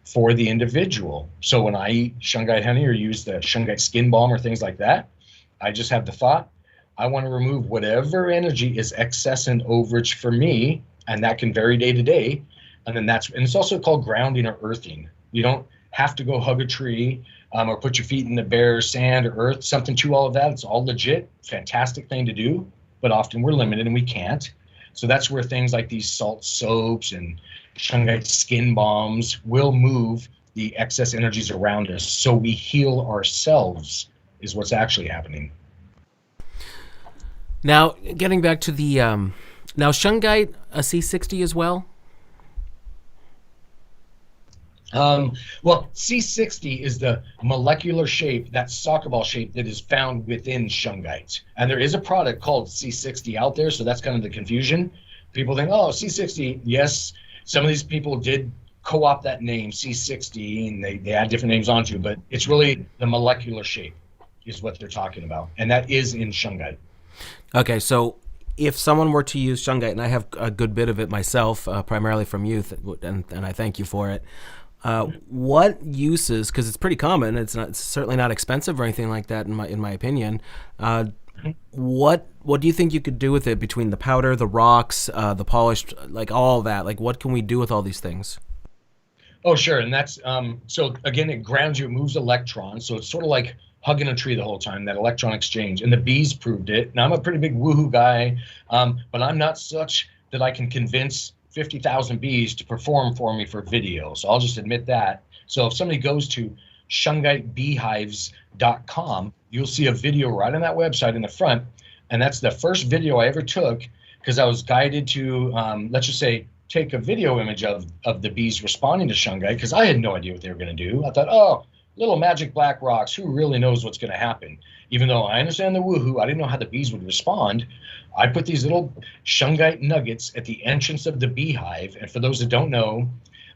for the individual. So when I eat shungite honey or use the shungite skin balm or things like that, I just have the thought, I want to remove whatever energy is excess and overage for me, and that can vary day to day. And then and it's also called grounding or earthing. You don't have to go hug a tree or put your feet in the bare sand or earth, something to all of that. It's all legit, fantastic thing to do, but often we're limited and we can't. So that's where things like these salt soaps and shungite skin balms will move the excess energies around us, so we heal ourselves is what's actually happening. Now, getting back to the now shungite, a C60 as well. Well, C60 is the molecular shape, that soccer ball shape that is found within shungite, and there is a product called C60 out there, so that's kind of the confusion. People think, C60, yes. Some of these people did co-opt that name, C60, and they add different names onto it, but it's really the molecular shape is what they're talking about, and that is in shungite. Okay, so if someone were to use shungite, and I have a good bit of it myself, primarily from youth, and I thank you for it, what uses, because it's pretty common, it's certainly not expensive or anything like that in my opinion, what do you think you could do with it between the powder, the rocks, the polished, like all that? Like, what can we do with all these things? Oh, sure. And that's, so again, it grounds you, it moves electrons. So it's sort of like hugging a tree the whole time, that electron exchange. And the bees proved it. Now, I'm a pretty big woohoo guy, but I'm not such that I can convince 50,000 bees to perform for me for video. So I'll just admit that. So if somebody goes to shungitebeehives.com, you'll see a video right on that website in the front And that's the first video I ever took because I was guided to, let's just say, take a video image of the bees responding to Shungite because I had no idea what they were going to do. I thought, oh, little magic black rocks, who really knows what's going to happen? Even though I understand the woohoo, I didn't know how the bees would respond. I put these little Shungite nuggets at the entrance of the beehive. And for those that don't know,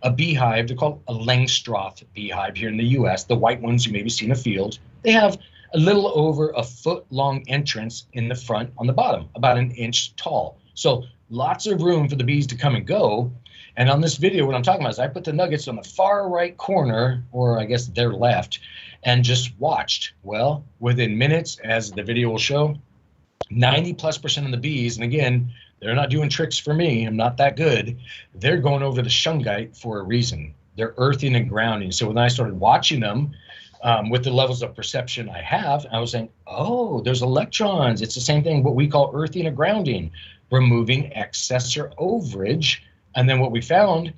a beehive, they're called a Langstroth beehive here in the US, the white ones you maybe see in a field. They have a little over a foot long entrance in the front on the bottom, about an inch tall. So lots of room for the bees to come and go. And on this video, what I'm talking about is I put the nuggets on the far right corner, or I guess their left, and just watched. Well, within minutes, as the video will show, 90+% of the bees, and again, they're not doing tricks for me, I'm not that good, they're going over the Shungite for a reason. They're earthing and grounding. So when I started watching them, with the levels of perception I have, I was saying, oh, there's electrons. It's the same thing, what we call earthing and grounding, removing excess or overage. And then what we found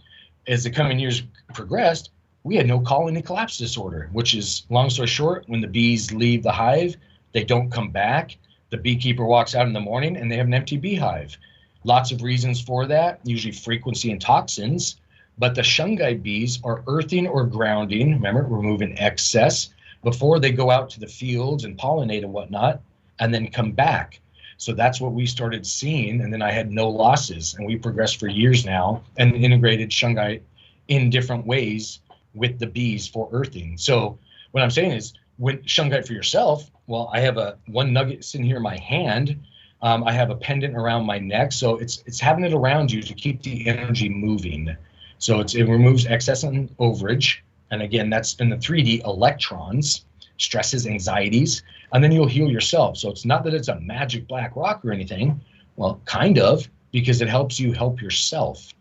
as the coming years progressed, we had no colony collapse disorder, which is, long story short, when the bees leave the hive, they don't come back. The beekeeper walks out in the morning and they have an empty beehive. Lots of reasons for that, usually frequency and toxins. But the Shungite bees are earthing or grounding, remember, removing excess before they go out to the fields and pollinate and whatnot, and then come back. So that's what we started seeing, and then I had no losses, and we progressed for years now and integrated Shungite in different ways with the bees for earthing. So what I'm saying is, when Shungite for yourself, well, I have one nugget sitting here in my hand. I have a pendant around my neck, so it's having it around you to keep the energy moving. So it removes excess and overage. And again, that's in the 3D electrons, stresses, anxieties, and then you'll heal yourself. So it's not that it's a magic black rock or anything. Well, kind of, because it helps you help yourself.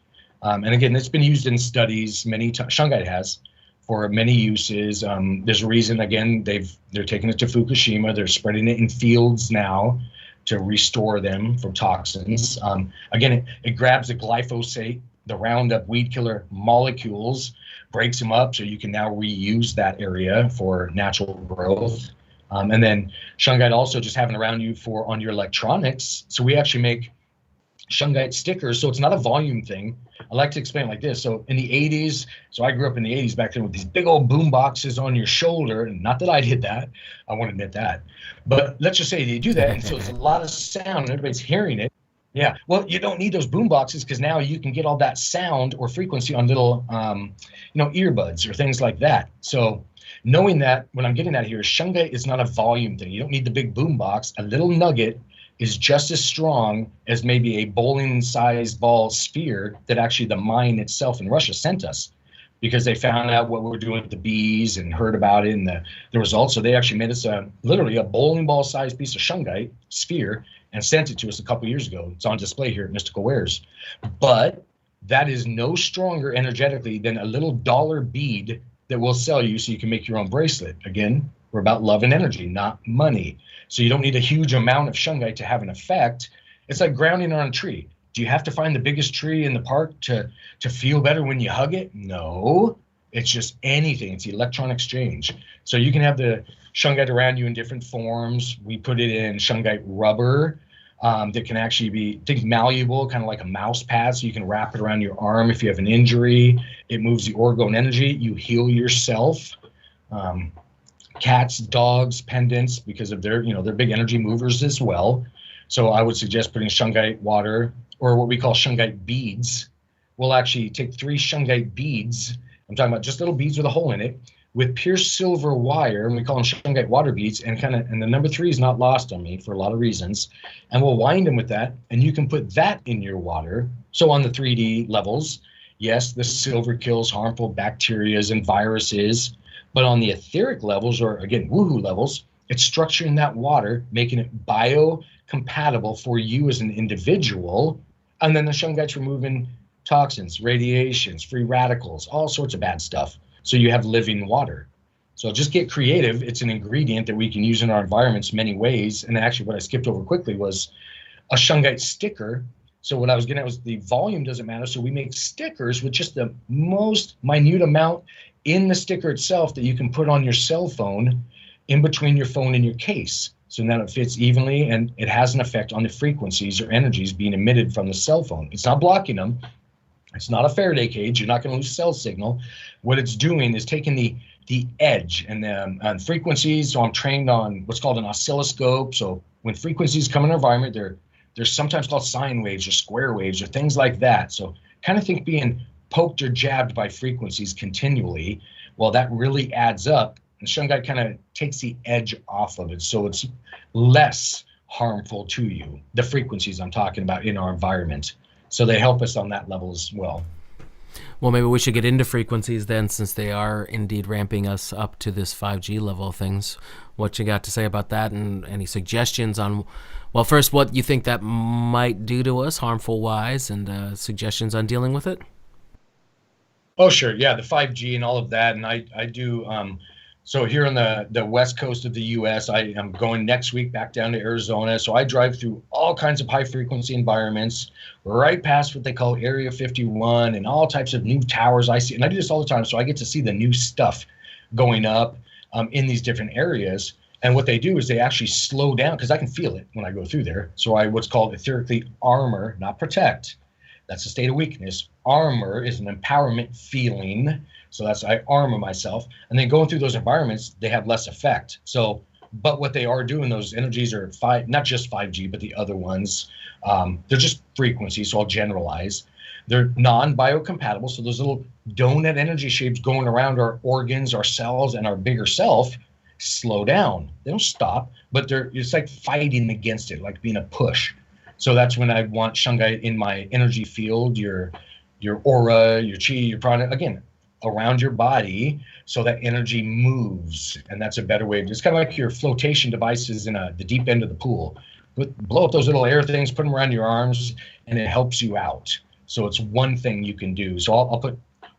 And again, it's been used in studies many times. Shungite has for many uses. There's a reason, again, they're taking it to Fukushima. They're spreading it in fields now to restore them from toxins. Again, it grabs the glyphosate, the Roundup weed killer molecules, breaks them up so you can now reuse that area for natural growth. And then Shungite also just having around you on your electronics. So we actually make Shungite stickers. So it's not a volume thing. I like to explain it like this. So in the 80s, so I grew up in the 80s back then with these big old boom boxes on your shoulder. And not that I did that. I won't admit that. But let's just say you do that. And so it's a lot of sound. Everybody's hearing it. Yeah, well, you don't need those boom boxes because now you can get all that sound or frequency on little, earbuds or things like that. So knowing that, what I'm getting at here is Shungite is not a volume thing. You don't need the big boom box. A little nugget is just as strong as maybe a bowling-sized ball sphere that actually the mine itself in Russia sent us, because they found out what we were doing with the bees and heard about it and the results. So they actually made us literally a bowling ball-sized piece of Shungite sphere and sent it to us a couple years ago. It's on display here at Mystical Wares. But that is no stronger energetically than a little dollar bead that we'll sell you so you can make your own bracelet. Again, we're about love and energy, not money. So you don't need a huge amount of Shungite to have an effect. It's like grounding on a tree. Do you have to find the biggest tree in the park to feel better when you hug it? No, it's just anything. It's the electron exchange. So you can have the Shungite around you in different forms. We put it in Shungite rubber that can actually be, think malleable, kind of like a mouse pad, so you can wrap it around your arm if you have an injury. It moves the orgone energy. You heal yourself. Cats, dogs, pendants, because of their big energy movers as well. So I would suggest putting Shungite water, or what we call Shungite beads. We'll actually take 3 Shungite beads. I'm talking about just little beads with a hole in it, with pure silver wire, and we call them Shungite water beads, and the number 3 is not lost on me for a lot of reasons. And we'll wind them with that, and you can put that in your water. So on the 3D levels, yes, the silver kills harmful bacteria and viruses, but on the etheric levels, or again, woohoo levels, it's structuring that water, making it biocompatible for you as an individual. And then the Shungite's removing toxins, radiations, free radicals, all sorts of bad stuff. So you have living water. So just get creative. It's an ingredient that we can use in our environments many ways. And actually what I skipped over quickly was a Shungite sticker. So what I was getting at was the volume doesn't matter. So we make stickers with just the most minute amount in the sticker itself that you can put on your cell phone in between your phone and your case. So then it fits evenly, and it has an effect on the frequencies or energies being emitted from the cell phone. It's not blocking them. It's not a Faraday cage. You're not going to lose cell signal. What it's doing is taking the edge and the frequencies. So I'm trained on what's called an oscilloscope. So when frequencies come in our environment, they're sometimes called sine waves or square waves or things like that. So kind of think being poked or jabbed by frequencies continually. Well, that really adds up. And Shungite kind of takes the edge off of it. So it's less harmful to you, the frequencies I'm talking about in our environment. So they help us on that level as well. Well, maybe we should get into frequencies then, since they are indeed ramping us up to this 5G level of things. What you got to say about that, and any suggestions on, well, first, what you think that might do to us harmful-wise, and suggestions on dealing with it? Oh, sure. Yeah, the 5G and all of that. And I do, so here on the west coast of the U.S., I am going next week back down to Arizona. So I drive through all kinds of high-frequency environments, right past what they call Area 51 and all types of new towers I see. And I do this all the time, so I get to see the new stuff going up in these different areas. And what they do is they actually slow down, because I can feel it when I go through there. So I what's called etherically armor, not protect. That's a state of weakness. Armor is an empowerment feeling. So that's, I armor myself. And then going through those environments, they have less effect. So, but what they are doing, those energies are not just 5G, but the other ones, they're just frequencies. So I'll generalize. They're non-biocompatible. So those little donut energy shapes going around our organs, our cells, and our bigger self slow down. They don't stop, but it's like fighting against it, like being a push. So that's when I want Shungite in my energy field, your aura, your chi, your prana, again, around your body, so that energy moves. And that's a better way. It's kind of like your flotation devices in the deep end of the pool. Blow up those little air things, put them around your arms, and it helps you out. So it's one thing you can do. So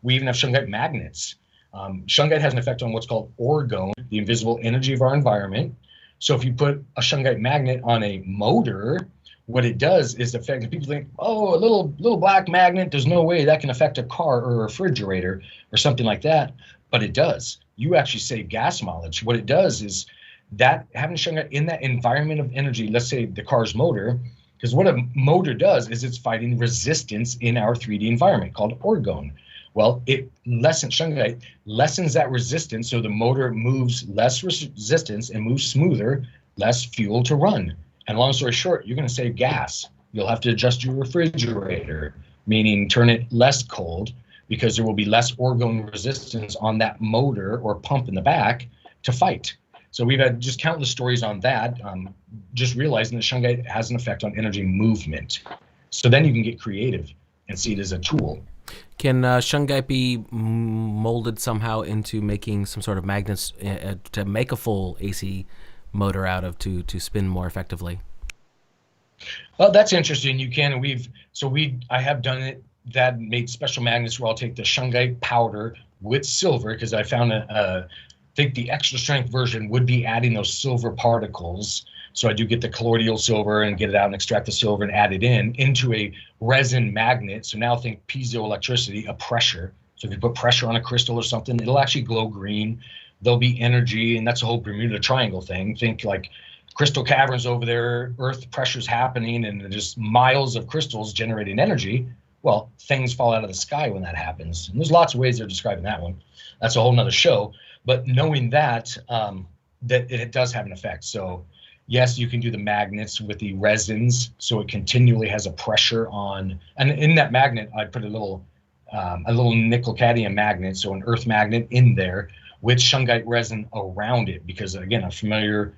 we even have Shungite magnets. Shungite has an effect on what's called orgone, the invisible energy of our environment. So if you put a Shungite magnet on a motor, what it does is affect, people think, oh, a little black magnet, there's no way that can affect a car or a refrigerator or something like that. But it does. You actually save gas mileage. What it does is that having Shungite in that environment of energy, let's say the car's motor, because what a motor does is it's fighting resistance in our 3D environment called orgone. Well, Shungite lessens that resistance, so the motor moves less resistance and moves smoother, less fuel to run. And long story short, you're going to save gas. You'll have to adjust your refrigerator, meaning turn it less cold, because there will be less orgone resistance on that motor or pump in the back to fight. So we've had just countless stories on that, just realizing that Shungite has an effect on energy movement. So then you can get creative and see it as a tool. Can Shungite be molded somehow into making some sort of magnets to make a full AC motor out of to spin more effectively? Well, that's interesting. You can. I have done it. That made special magnets where I'll take the Shungite powder with silver, because I found I think the extra strength version would be adding those silver particles. So I do get the colloidal silver and get it out and extract the silver and add it into a resin magnet. So now think piezoelectricity, a pressure. So if you put pressure on a crystal or something, it'll actually glow green. There'll be energy, and that's a whole Bermuda Triangle thing. Think like crystal caverns over there, earth pressure's happening, and there's miles of crystals generating energy. Well, things fall out of the sky when that happens. And there's lots of ways they're describing that one. That's a whole nother show. But knowing that, that it does have an effect. So yes, you can do the magnets with the resins, so it continually has a pressure on. And in that magnet, I put a little nickel cadmium magnet, so an earth magnet in there with Shungite resin around it, because again, I'm familiar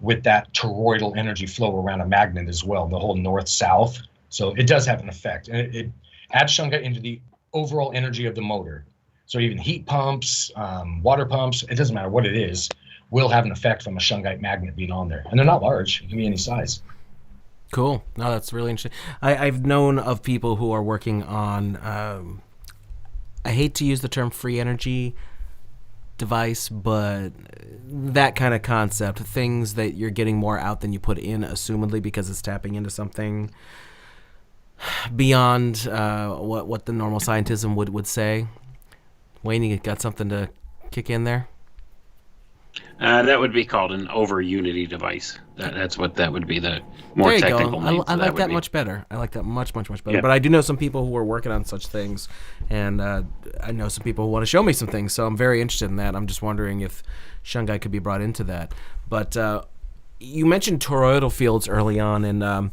with that toroidal energy flow around a magnet as well, the whole north-south. So it does have an effect, and it adds Shungite into the overall energy of the motor. So even heat pumps, water pumps, it doesn't matter what it is, will have an effect from a Shungite magnet being on there. And they're not large, it can be any size. Cool. No, that's really interesting. I've known of people who are working on, I hate to use the term free energy device, but that kind of concept, things that you're getting more out than you put in, assumedly, because it's tapping into something beyond what the normal scientism would say. Wayne, you got something to kick in there? That would be called an over-unity device. That's what that would be, the more There you technical go. name. I like that be. much better. I like that much better. Yeah. But I do know some people who are working on such things, and I know some people who want to show me some things. So I'm very interested in that. I'm just wondering if Shungite could be brought into that. But you mentioned toroidal fields early on, and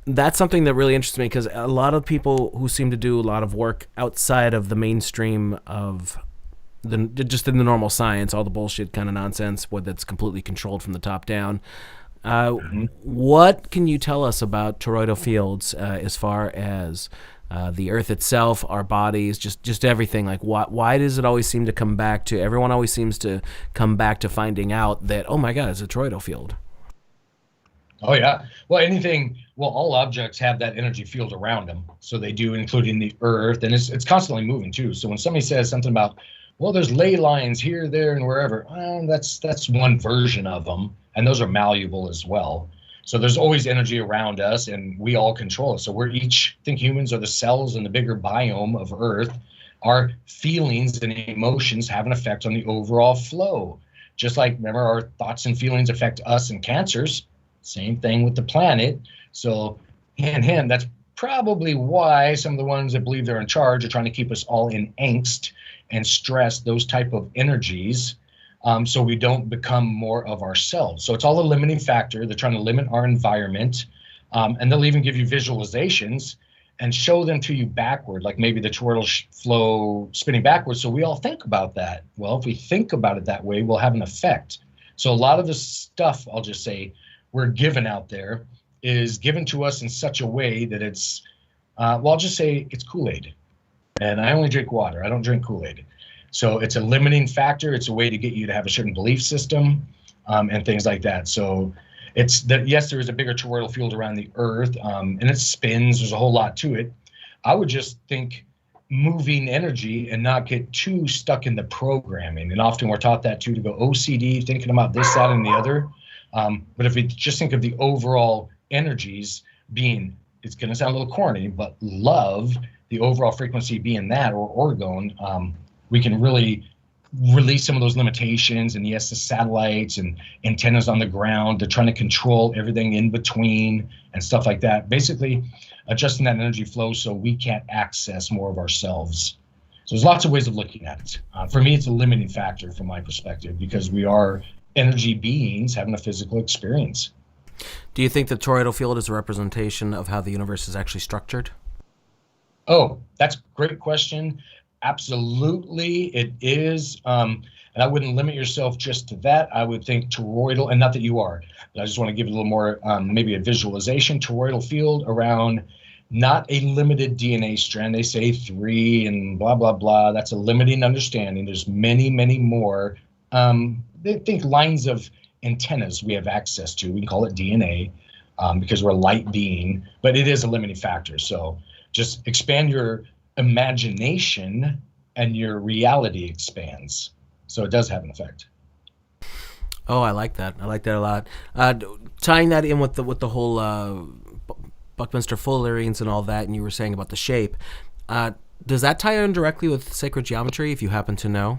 that's something that really interests me because a lot of people who seem to do a lot of work outside of the mainstream of just in the normal science, all the bullshit kind of nonsense, that's completely controlled from the top down. What can you tell us about toroidal fields as far as the Earth itself, our bodies, just everything? Like, why does it always seem to come back to, everyone always seems to come back to finding out that, oh my God, it's a toroidal field? Oh, yeah. Well, all objects have that energy field around them. So they do, including the Earth, and it's constantly moving too. So when somebody says something about, well, there's ley lines here, there, and wherever, that's one version of them, and those are malleable as well. So there's always energy around us, and we all control it. So think humans are the cells in the bigger biome of Earth. Our feelings and emotions have an effect on the overall flow. Just like, remember, our thoughts and feelings affect us and cancers. Same thing with the planet. So hand, that's probably why some of the ones that believe they're in charge are trying to keep us all in angst and stress, those type of energies, so we don't become more of ourselves. So it's all a limiting factor. They're trying to limit our environment, and they'll even give you visualizations and show them to you backward, like maybe the toroidal flow spinning backwards. So we all think about that. Well, if we think about it that way, we'll have an effect. So a lot of the stuff, I'll just say, we're given out there is given to us in such a way that it's, I'll just say it's Kool-Aid. And I only drink water. I don't drink Kool-Aid. So it's a limiting factor. It's a way to get you to have a certain belief system, and things like that. So it's that, yes, there is a bigger toroidal field around the Earth, and it spins. There's a whole lot to it. I would just think moving energy and not get too stuck in the programming. And often we're taught that too, to go OCD, thinking about this, that, and the other. But if we just think of the overall energies being, it's going to sound a little corny, but love, the overall frequency being that, or orgone, we can really release some of those limitations. And yes, the satellites and antennas on the ground, they're trying to control everything in between and stuff like that. Basically, adjusting that energy flow so we can't access more of ourselves. So there's lots of ways of looking at it. For me, it's a limiting factor from my perspective, because we are energy beings having a physical experience. Do you think the toroidal field is a representation of how the universe is actually structured? Oh, that's a great question. Absolutely, it is. And I wouldn't limit yourself just to that. I would think toroidal, and not that you are, but I just want to give it a little more, maybe a visualization, toroidal field around not a limited DNA strand. They say 3 and blah, blah, blah. That's a limiting understanding. There's many, many more. They think lines of antennas we have access to. We can call it DNA, because we're a light being, but it is a limiting factor. So just expand your imagination and your reality expands. So it does have an effect. Oh, I like that. I like that a lot. Tying that in with the whole Buckminster Fullerenes and all that, and you were saying about the shape, does that tie in directly with sacred geometry, if you happen to know?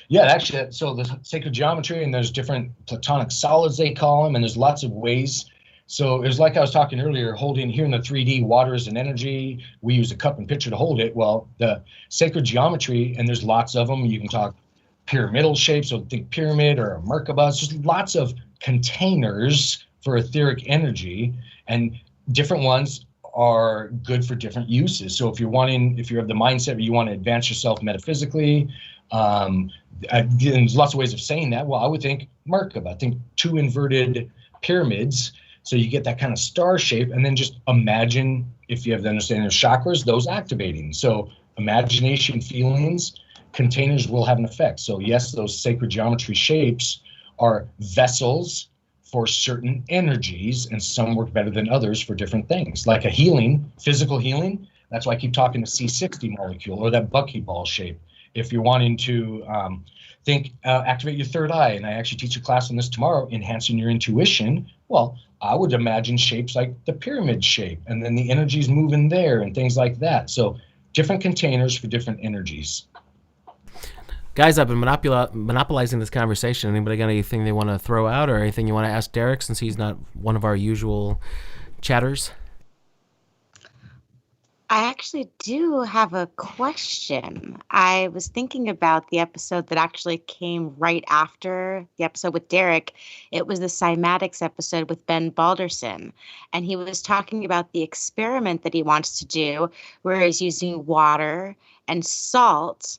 Yeah, actually, so the sacred geometry, and there's different platonic solids, they call them, and there's lots of ways. So it was like I was talking earlier, holding here in the 3D, water is an energy. We use a cup and pitcher to hold it. Well, the sacred geometry, and there's lots of them. You can talk pyramidal shapes, so think pyramid or a Merkaba. It's just lots of containers for etheric energy, and different ones are good for different uses. So if you have the mindset where you want to advance yourself metaphysically, there's lots of ways of saying that. Well, I would think Merkaba, think 2 inverted pyramids. So you get that kind of star shape, and then just imagine, if you have the understanding of chakras, those activating. So imagination, feelings, containers will have an effect. So yes, those sacred geometry shapes are vessels for certain energies, and some work better than others for different things. Like a healing, physical healing, that's why I keep talking to C60 molecule, or that buckyball shape. If you're wanting to activate your third eye, and I actually teach a class on this tomorrow, enhancing your intuition, well, I would imagine shapes like the pyramid shape, and then the energies moving there and things like that. So different containers for different energies. Guys, I've been monopolizing this conversation. Anybody got anything they want to throw out or anything you want to ask Derek since he's not one of our usual chatters? I actually do have a question. I was thinking about the episode that actually came right after the episode with Derek. It was the cymatics episode with Ben Balderson. And he was talking about the experiment that he wants to do, where he's using water and salt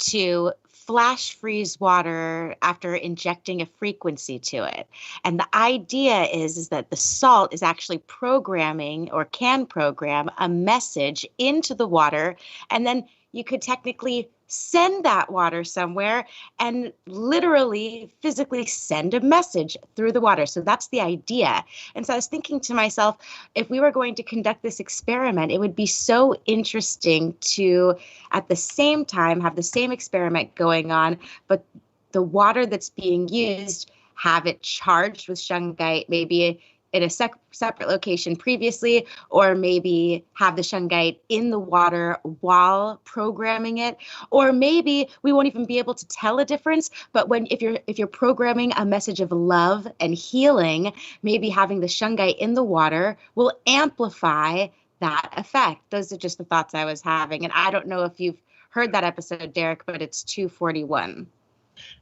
to flash freeze water after injecting a frequency to it. And the idea is that the salt is actually programming or can program a message into the water. And then you could technically send that water somewhere and literally physically send a message through the water. So that's the idea. And so I was thinking to myself, if we were going to conduct this experiment, it would be so interesting to, at the same time, have the same experiment going on, but the water that's being used, have it charged with shungite, maybe in a separate location previously, or maybe have the shungite in the water while programming it, or maybe we won't even be able to tell a difference. But if you're programming a message of love and healing, maybe having the shungite in the water will amplify that effect. Those are just the thoughts I was having, and I don't know if you've heard that episode, Derek, but it's 241.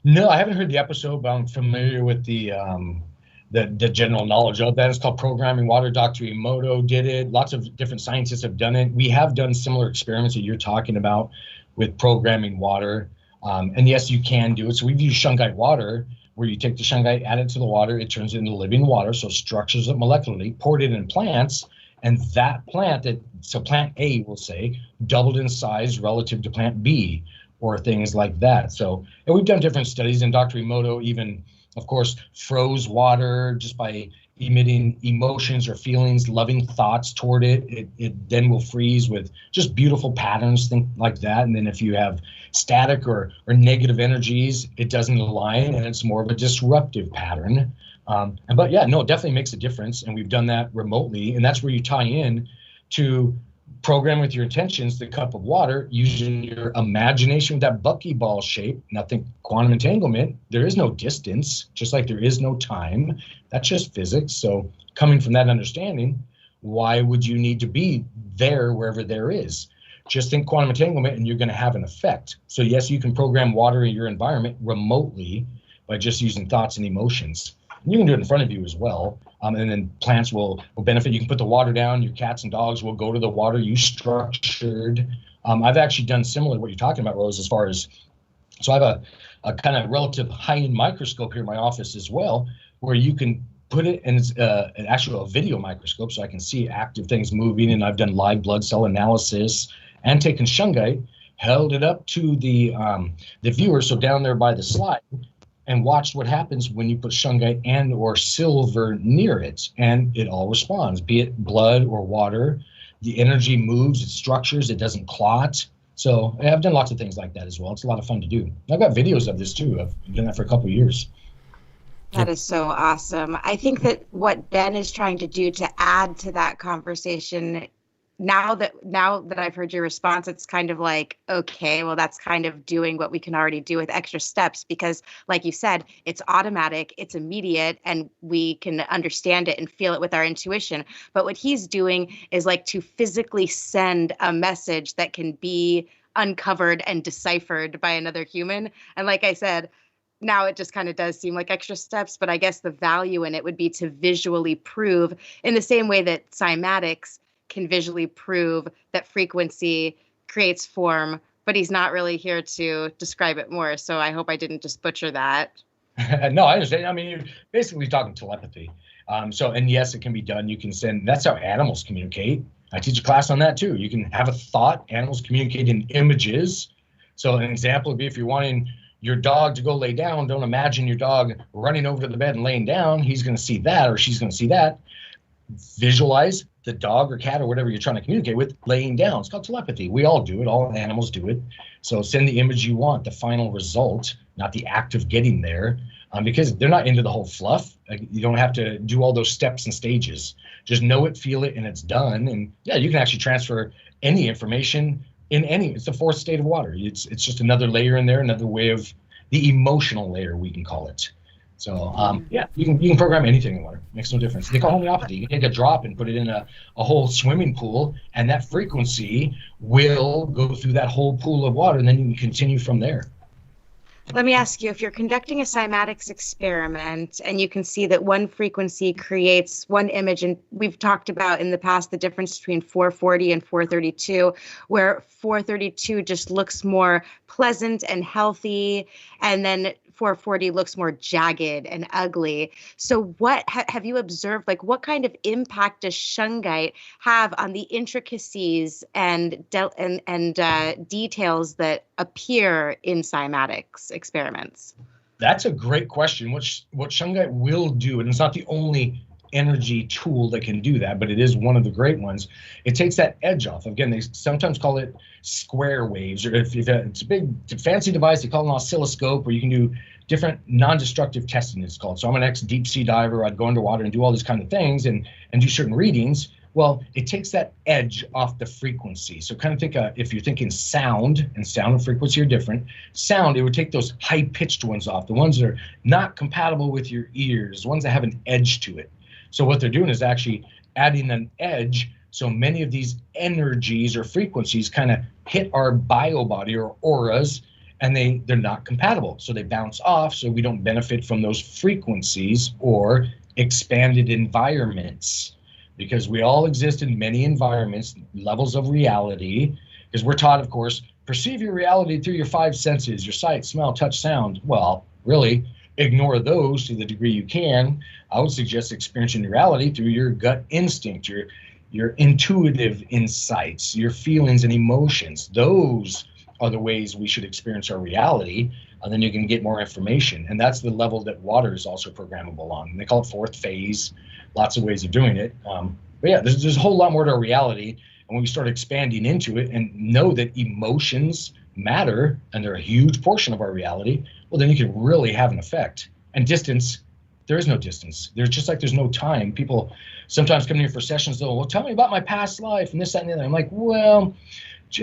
No, I haven't heard the episode, but I'm familiar with the general knowledge of that. It's called Programming Water. Dr. Emoto did it. Lots of different scientists have done it. We have done similar experiments that you're talking about with programming water. And yes, you can do it. So we've used shungite water, where you take the shungite, add it to the water, it turns it into living water, so structures it molecularly, poured it in plants, and that plant, so plant A, we'll say, doubled in size relative to plant B, or things like that. So, and we've done different studies, and Dr. Emoto even, of course, froze water just by emitting emotions or feelings, loving thoughts toward it. It then will freeze with just beautiful patterns, things like that. And then if you have static or negative energies, it doesn't align, and it's more of a disruptive pattern. But yeah, no, it definitely makes a difference. And we've done that remotely. And that's where you tie in to program with your intentions, the cup of water, using your imagination with that buckyball shape. Nothing quantum entanglement. There is no distance, just like there is no time. That's just physics. So coming from that understanding, why would you need to be there wherever there is? Just think quantum entanglement and you're going to have an effect. So yes, you can program water in your environment remotely by just using thoughts and emotions. And you can do it in front of you as well. And then plants will benefit. You can put the water down. Your cats and dogs will go to the water you structured. I've actually done similar to what you're talking about, Rose, as far as, so I have a kind of relative high-end microscope here in my office as well, where you can put it in actually a video microscope, so I can see active things moving. And I've done live blood cell analysis and taken shungite, held it up to the viewer, so down there by the slide, and watched what happens when you put shungite and or silver near it, and it all responds, be it blood or water. The energy moves, it structures, it doesn't clot. So I've done lots of things like that as well. It's a lot of fun to do. I've got videos of this too. I've done that for a couple of years. That is so awesome. I think that what Ben is trying to do to add to that conversation, now that I've heard your response, it's kind of like, okay, well, that's kind of doing what we can already do with extra steps, because like you said, it's automatic, it's immediate, and we can understand it and feel it with our intuition. But what he's doing is like to physically send a message that can be uncovered and deciphered by another human. And like I said, now it just kind of does seem like extra steps, but I guess the value in it would be to visually prove, in the same way that cymatics can visually prove that frequency creates form, but he's not really here to describe it more. So I hope I didn't just butcher that. No, I understand. I mean, you're basically talking telepathy. And yes, it can be done. You can send, that's how animals communicate. I teach a class on that too. You can have a thought. Animals communicate in images. So an example would be, if you're wanting your dog to go lay down, don't imagine your dog running over to the bed and laying down. He's going to see that, or she's going to see that. Visualize the dog or cat or whatever you're trying to communicate with laying down. It's called telepathy. We all do it. All animals do it. So send the image you want, the final result, not the act of getting there, because they're not into the whole fluff. You don't have to do all those steps and stages. Just know it, feel it, and it's done. And yeah, you can actually transfer any information It's the fourth state of water. It's just another layer in there, another way of the emotional layer, we can call it. So yeah, you can program anything in water. Makes no difference. They call homeopathy. You can take a drop and put it in a whole swimming pool, and that frequency will go through that whole pool of water, and then you can continue from there. Let me ask you, if you're conducting a cymatics experiment and you can see that one frequency creates one image, and we've talked about in the past the difference between 440 and 432, where 432 just looks more pleasant and healthy, and then 440 looks more jagged and ugly. So what have you observed? Like, what kind of impact does Shungite have on the intricacies and details that appear in cymatics experiments? That's a great question. What Shungite will do, and it's not the only energy tool that can do that, but it is one of the great ones. It takes that edge off. Again, they sometimes call it square waves, or if it's a big fancy device, they call it an oscilloscope, where you can do different non-destructive testing, it's called. So I'm an ex-deep sea diver. I'd go underwater and do all these kind of things and do certain readings. Well, it takes that edge off the frequency. So kind of think if you're thinking sound, and sound and frequency are different. Sound, it would take those high-pitched ones off, the ones that are not compatible with your ears, ones that have an edge to it. So what they're doing is actually adding an edge, so many of these energies or frequencies kind of hit our bio body or auras, and they're not compatible. So they bounce off, so we don't benefit from those frequencies or expanded environments, because we all exist in many environments, levels of reality, because we're taught, of course, perceive your reality through your five senses, your sight, smell, touch, sound. Well, really, ignore those to the degree you can. I would suggest experiencing reality through your gut instinct, your intuitive insights, your feelings and emotions. Those are the ways we should experience our reality, and then you can get more information. And that's the level that water is also programmable on. And they call it fourth phase, lots of ways of doing it. But yeah, there's a whole lot more to our reality. And when we start expanding into it and know that emotions matter and they're a huge portion of our reality, well, then you can really have an effect. And distance, there is no distance. There's just like there's no time. People sometimes come here for sessions, though, well, tell me about my past life and this, that, and the other. I'm like, well,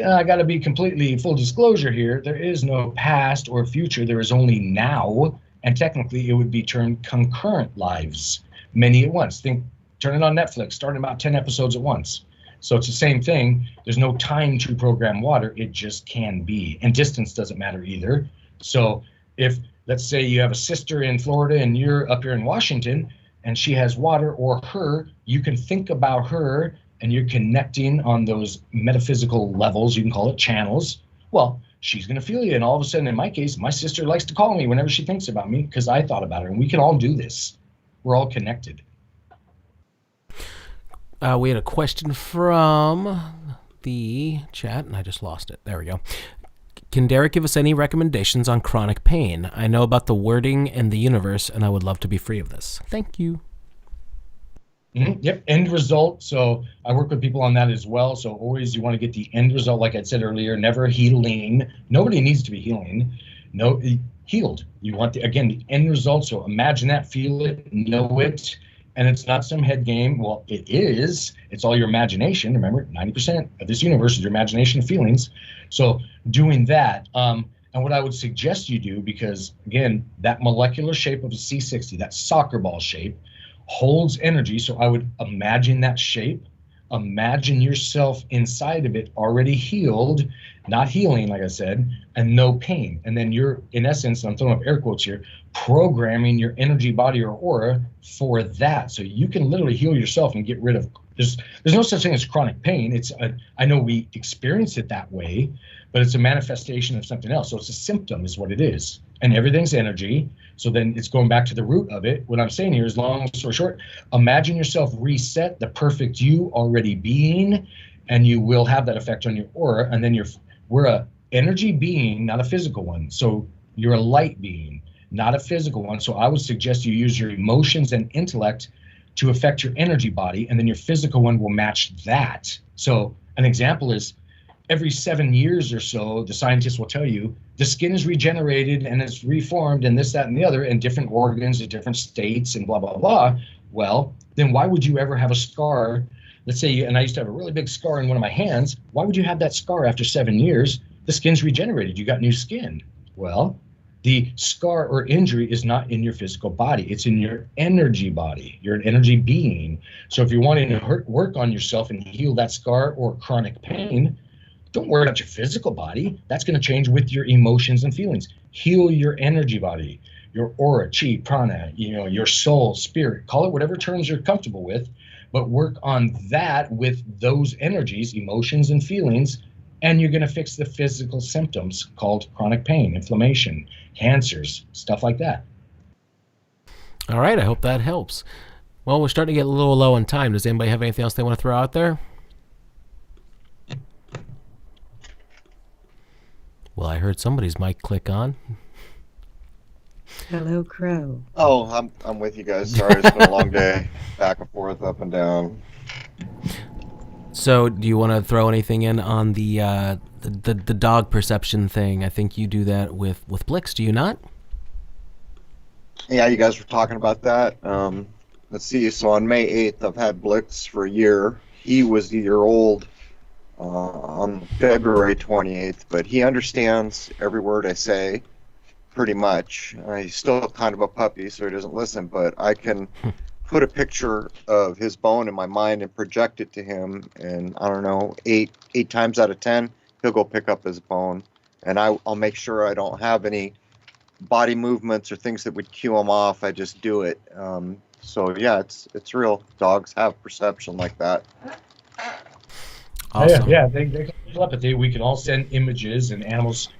I got to be completely full disclosure here. There is no past or future. There is only now. And technically, it would be termed concurrent lives, many at once. Turn it on Netflix, starting about 10 episodes at once. So it's the same thing. There's no time to program water. It just can be. And distance doesn't matter either. So if, let's say you have a sister in Florida and you're up here in Washington and she has water, or her, you can think about her and you're connecting on those metaphysical levels. You can call it channels. Well, she's going to feel you. And all of a sudden, in my case, my sister likes to call me whenever she thinks about me because I thought about her. And we can all do this. We're all connected. We had a question from the chat, and I just lost it. There we go. Can Derek give us any recommendations on chronic pain? I know about the wording and the universe, and I would love to be free of this. Thank you. Mm-hmm. Yep, end result. So I work with people on that as well. So always you want to get the end result, like I said earlier, never healing. Nobody needs to be healing. No, healed. You want, the end result. So imagine that, feel it, know it. And it's not some head game. Well, it is. It's all your imagination. Remember, 90% of this universe is your imagination and feelings. So doing that, and what I would suggest you do, because again, that molecular shape of a C60, that soccer ball shape, holds energy. So I would imagine that shape. Imagine yourself inside of it, already healed, not healing, like I said, and no pain. And then you're, in essence, I'm throwing up air quotes here, programming your energy, body, or aura for that. So you can literally heal yourself and get rid of, there's no such thing as chronic pain. I know we experience it that way, but it's a manifestation of something else. So it's a symptom is what it is. And everything's energy. So then it's going back to the root of it. What I'm saying here is, long story short, imagine yourself reset, the perfect you already being, and you will have that effect on your aura. And then we're a energy being, not a physical one. So you're a light being, not a physical one. So I would suggest you use your emotions and intellect to affect your energy body, and then your physical one will match that. So an example is, every 7 years or so, the scientists will tell you, the skin is regenerated and it's reformed and this, that, and the other, and different organs at different states and blah, blah, blah. Well, then why would you ever have a scar let's say, and I used to have a really big scar in one of my hands. Why would you have that scar after 7 years? The skin's regenerated. You got new skin. Well, the scar or injury is not in your physical body. It's in your energy body. You're an energy being. So if you're wanting to work on yourself and heal that scar or chronic pain, don't worry about your physical body. That's going to change with your emotions and feelings. Heal your energy body, your aura, chi, prana, your soul, spirit, call it whatever terms you're comfortable with, but work on that with those energies, emotions and feelings, and you're going to fix the physical symptoms called chronic pain, inflammation, cancers, stuff like that. All right, I hope that helps. Well, we're starting to get a little low on time. Does anybody have anything else they want to throw out there? Well, I heard somebody's mic click on. Hello, Crow. Oh, I'm with you guys. Sorry, it's been a long day, back and forth, up and down. So, do you want to throw anything in on the dog perception thing? I think you do that with Blix, do you not? Yeah, you guys were talking about that. Let's see. So on May 8th, I've had Blix for a year. He was a year old on February 28th, but he understands every word I say, pretty much. He's still kind of a puppy, so he doesn't listen, but I can put a picture of his bone in my mind and project it to him, and I don't know, eight times out of 10, he'll go pick up his bone, and I'll make sure I don't have any body movements or things that would cue him off. I just do it. So yeah, it's real. Dogs have perception like that. Awesome. Yeah, they can telepathy. We can all send images, and animals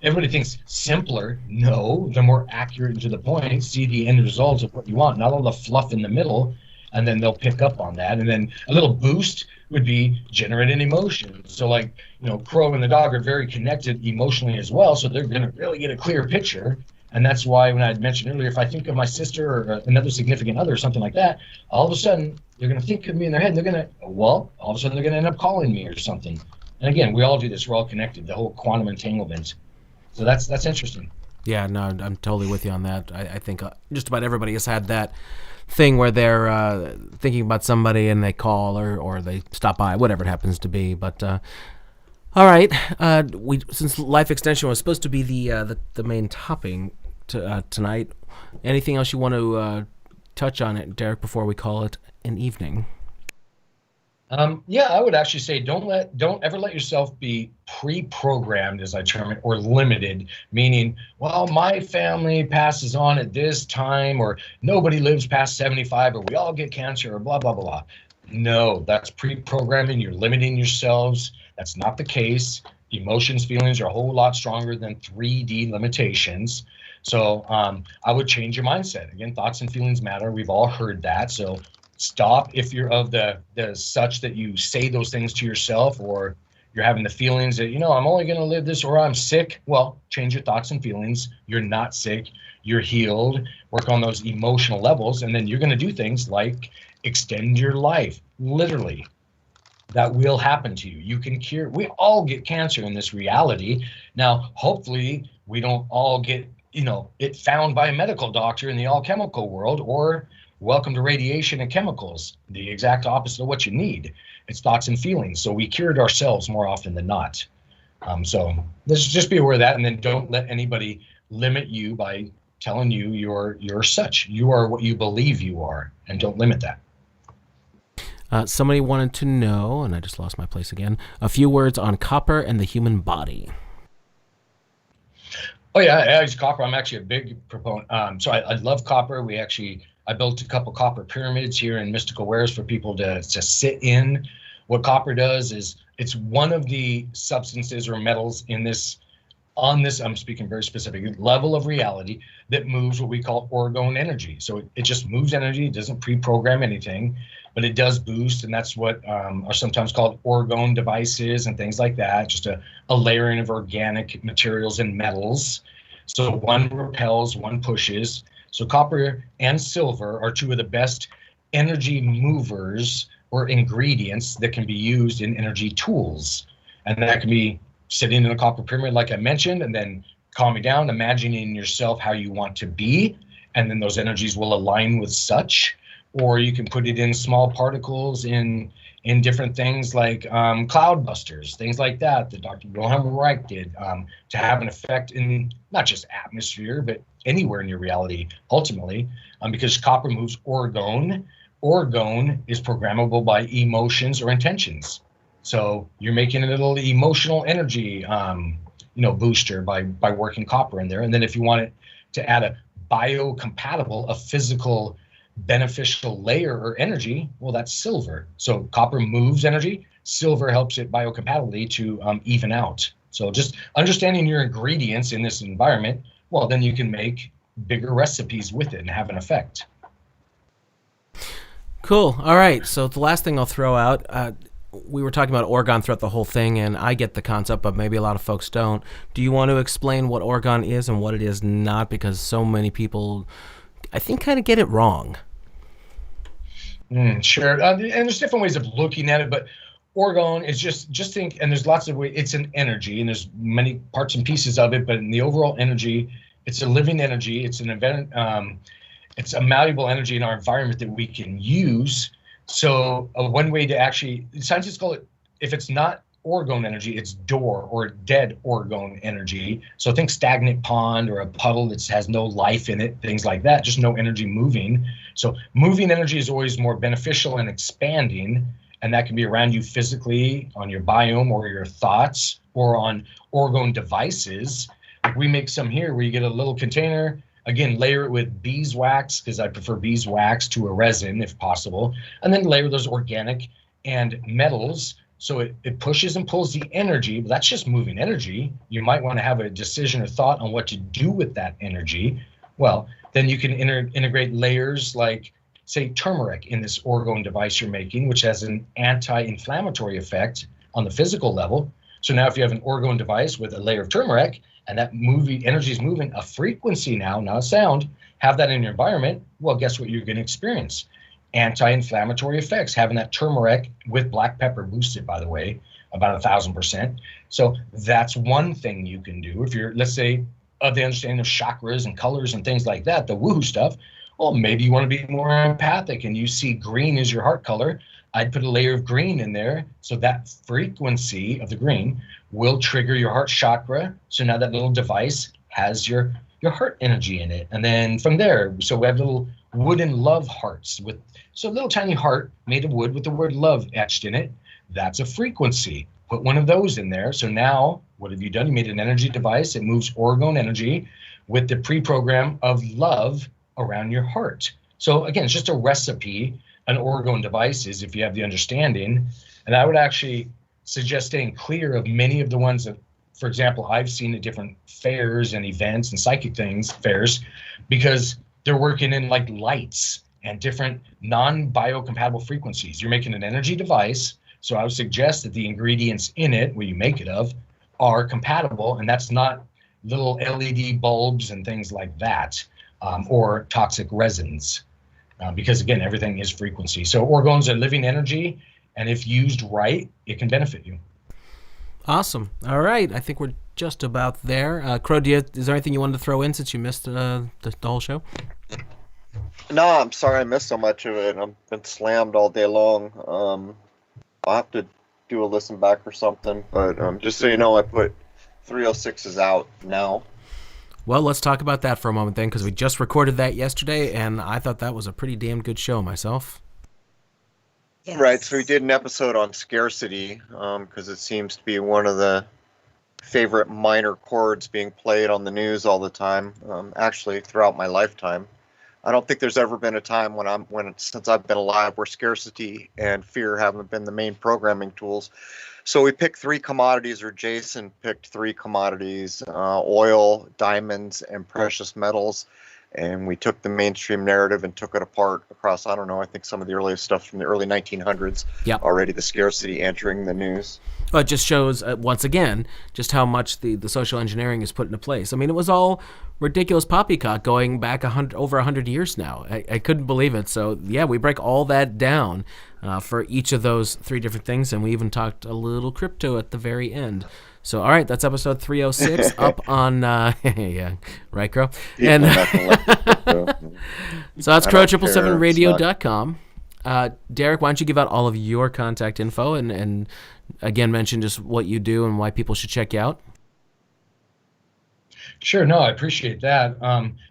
everybody thinks simpler. No, they're more accurate and to the point. See the end results of what you want, not all the fluff in the middle, and then they'll pick up on that. And then a little boost would be generate an emotion. So like, Crow and the dog are very connected emotionally as well, so they're going to really get a clear picture. And that's why when I had mentioned earlier, if I think of my sister or another significant other or something like that, all of a sudden they're going to think of me in their head. All of a sudden they're going to end up calling me or something. And again, we all do this. We're all connected. The whole quantum entanglement. So that's interesting. Yeah, no, I'm totally with you on that. I think just about everybody has had that thing where they're thinking about somebody and they call or they stop by, whatever it happens to be. But all right, since life extension was supposed to be the main topic tonight, anything else you want to touch on it, Derek, before we call it an evening? Yeah, I would actually say don't ever let yourself be pre-programmed, as I term it, or limited, meaning, well, my family passes on at this time, or nobody lives past 75, or we all get cancer, or blah, blah, blah. No, that's pre-programming. You're limiting yourselves. That's not the case. Emotions, feelings are a whole lot stronger than 3D limitations. So I would change your mindset. Again, thoughts and feelings matter. We've all heard that. So stop if you're of the such that you say those things to yourself, or you're having the feelings that, I'm only going to live this, or I'm sick. Well, change your thoughts and feelings. You're not sick. You're healed. Work on those emotional levels. And then you're going to do things like extend your life. Literally, that will happen to you. You can cure. We all get cancer in this reality. Now, hopefully, we don't all get, it found by a medical doctor in the all-chemical world, or welcome to radiation and chemicals, the exact opposite of what you need. It's thoughts and feelings. So we cured ourselves more often than not. So let's just be aware of that, and then don't let anybody limit you by telling you you're such. You are what you believe you are, and don't limit that. Somebody wanted to know, and I just lost my place again, a few words on copper and the human body. Oh yeah, I use copper. I'm actually a big proponent. So I love copper. I built a couple copper pyramids here in Mystical Wares for people to sit in. What copper does is it's one of the substances or metals on this, I'm speaking very specific, level of reality that moves what we call orgone energy. So it just moves energy. It doesn't pre-program anything, but it does boost. And that's what are sometimes called orgone devices and things like that. Just a layering of organic materials and metals. So one repels, one pushes. So copper and silver are two of the best energy movers or ingredients that can be used in energy tools. And that can be sitting in a copper pyramid, like I mentioned, and then calming down, imagining yourself how you want to be, and then those energies will align with such. Or you can put it in small particles in in different things like cloud busters, things like that Dr. Wilhelm Reich did, to have an effect in not just atmosphere, but anywhere in your reality, ultimately, because copper moves orgone. Orgone is programmable by emotions or intentions. So you're making a little emotional energy, booster by working copper in there. And then if you want it to add a biocompatible, a physical beneficial layer or energy, well, that's silver. So copper moves energy, silver helps it biocompatibly to even out. So just understanding your ingredients in this environment, well, then you can make bigger recipes with it and have an effect. Cool. All right. So the last thing I'll throw out, we were talking about orgone throughout the whole thing, and I get the concept, but maybe a lot of folks don't. Do you want to explain what orgone is and what it is not? Because so many people, I think, kind of get it wrong. Sure. And there's different ways of looking at it, but orgone is just think, and there's lots of ways. It's an energy, and there's many parts and pieces of it, but in the overall energy, it's a living energy. It's an event. It's a malleable energy in our environment that we can use. So one way to actually, scientists call it, if it's not orgone energy, it's DOR, or dead orgone energy. So think stagnant pond or a puddle that has no life in it, things like that, just no energy moving. So moving energy is always more beneficial and expanding, and that can be around you physically, on your biome or your thoughts, or on orgone devices. We make some here where you get a little container. Again, layer it with beeswax, because I prefer beeswax to a resin if possible, and then layer those organic and metals so it pushes and pulls the energy. But that's just moving energy. You might want to have a decision or thought on what to do with that energy. Well, then you can integrate layers like, say, turmeric in this orgone device you're making, which has an anti-inflammatory effect on the physical level. So now if you have an orgone device with a layer of turmeric, and that energy is moving a frequency now, not a sound, have that in your environment, well, guess what you're going to experience? Anti-inflammatory effects. Having that turmeric with black pepper boosted, by the way, about 1,000%. So that's one thing you can do. If you're, let's say, of the understanding of chakras and colors and things like that, the woohoo stuff, well, maybe you want to be more empathic and you see green as your heart color. I'd put a layer of green in there, so that frequency of the green will trigger your heart chakra. So now that little device has your heart energy in it. And then from there, so we have little wooden love hearts with, so a little tiny heart made of wood with the word love etched in it. That's a frequency. Put one of those in there. So now what have you done? You made an energy device. It moves orgone energy with the pre-program of love around your heart. So again, it's just a recipe. An orgone device is, if you have the understanding. And I would actually suggest staying clear of many of the ones that, for example, I've seen at different fairs and events and psychic fairs, because they're working in like lights and different non-biocompatible frequencies. You're making an energy device, so I would suggest that the ingredients in it, what you make it of, are compatible, and that's not little LED bulbs and things like that, or toxic resins. Because again, everything is frequency. So orgone's a living energy, and if used right, it can benefit you. Awesome. All right. I think we're just about there. Crow, is there anything you wanted to throw in since you missed the whole show? No, I'm sorry I missed so much of it. I've been slammed all day long. I'll have to do a listen back or something. But just so you know, I put 306s out now. Well, let's talk about that for a moment then, because we just recorded that yesterday, and I thought that was a pretty damn good show myself. Yes. Right, so we did an episode on scarcity, because it seems to be one of the favorite minor chords being played on the news all the time, actually throughout my lifetime. I don't think there's ever been a time since I've been alive where scarcity and fear haven't been the main programming tools. So we picked three commodities, or Jason picked three commodities, oil, diamonds, and precious metals. And we took the mainstream narrative and took it apart across, I don't know, I think some of the earliest stuff from the early 1900s. Yep. Already the scarcity entering the news. Well, it just shows, once again, just how much the social engineering is put into place. I mean, it was all ridiculous poppycock going back over 100 years now. I couldn't believe it. So, yeah, we break all that down for each of those three different things, and we even talked a little crypto at the very end. So, all right, that's episode 306 up on, yeah, right, Crow? And so that's crow777radio.com. Derek, why don't you give out all of your contact info and again mention just what you do and why people should check you out? Sure. No, I appreciate that.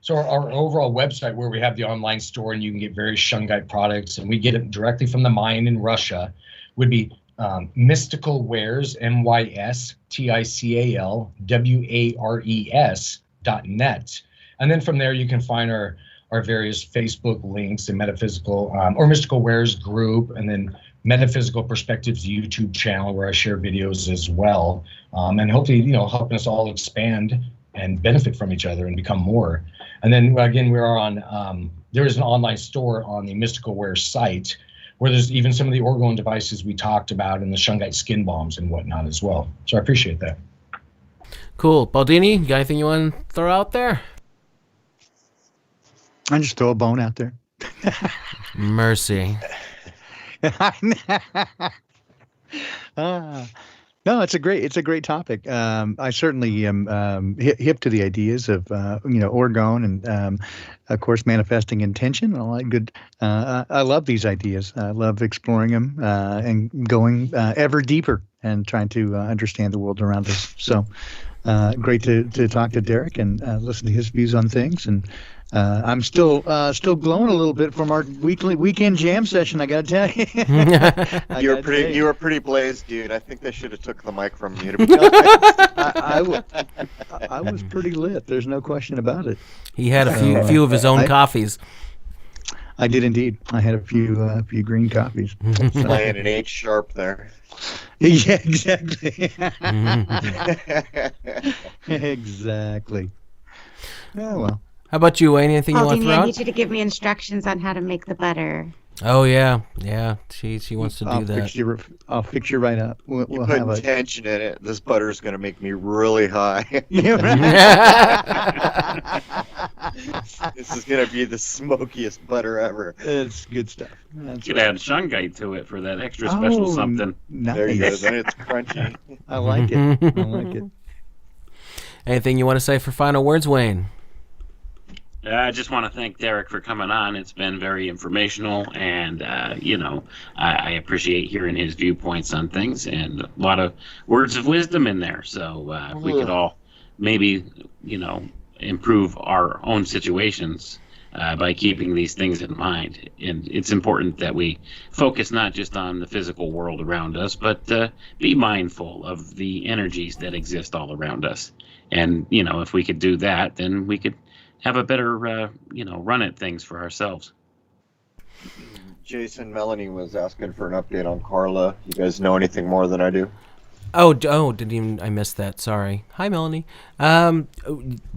So our overall website, where we have the online store and you can get various Shungite products, and we get it directly from the mine in Russia, would be Mystical Wares, MYSTICALWARES.net. And then from there, you can find our various Facebook links and metaphysical or Mystical Wares group, and then Metaphysical Perspectives YouTube channel, where I share videos as well. And hopefully, helping us all expand and benefit from each other and become more. And then again, we are on, there is an online store on the Mystical Wear site where there's even some of the orgone devices we talked about and the Shungite skin balms and whatnot as well. So I appreciate that. Cool. Baldini, you got anything you want to throw out there? I just throw a bone out there. Mercy. No, it's a great topic. I certainly am hip to the ideas of orgone and of course manifesting intention and all that good. I love these ideas. I love exploring them and going ever deeper and trying to understand the world around us. So great to talk to Derek and listen to his views on things. And I'm still glowing a little bit from our weekend jam session. I got to tell you, You were pretty blazed, dude. I think they should have took the mic from you. To be I was pretty lit. There's no question about it. He had a few of his own coffees. I did indeed. I had a few green coffees. playing an H sharp there. Yeah, exactly. Exactly. Yeah, well. How about you, Wayne? Anything you want to throw I out? need you to give me instructions on how to make the butter. Oh, yeah. She wants to do that. I'll fix you right up. We'll You have put intention in it. This butter is going to make me really high. This is going to be the smokiest butter ever. It's good stuff. You could add Shungite to it for that extra special something. Nice. There you go. Then it's crunchy. I like it. Anything you want to say for final words, Wayne? I just want to thank Derek for coming on. It's been very informational, and I appreciate hearing his viewpoints on things and a lot of words of wisdom in there. So if we could all maybe improve our own situations by keeping these things in mind. And it's important that we focus not just on the physical world around us, but be mindful of the energies that exist all around us. And if we could do that, then we could have a better, run at things for ourselves. Jason, Melanie was asking for an update on Carla. You guys know anything more than I do? I missed that. Sorry. Hi, Melanie.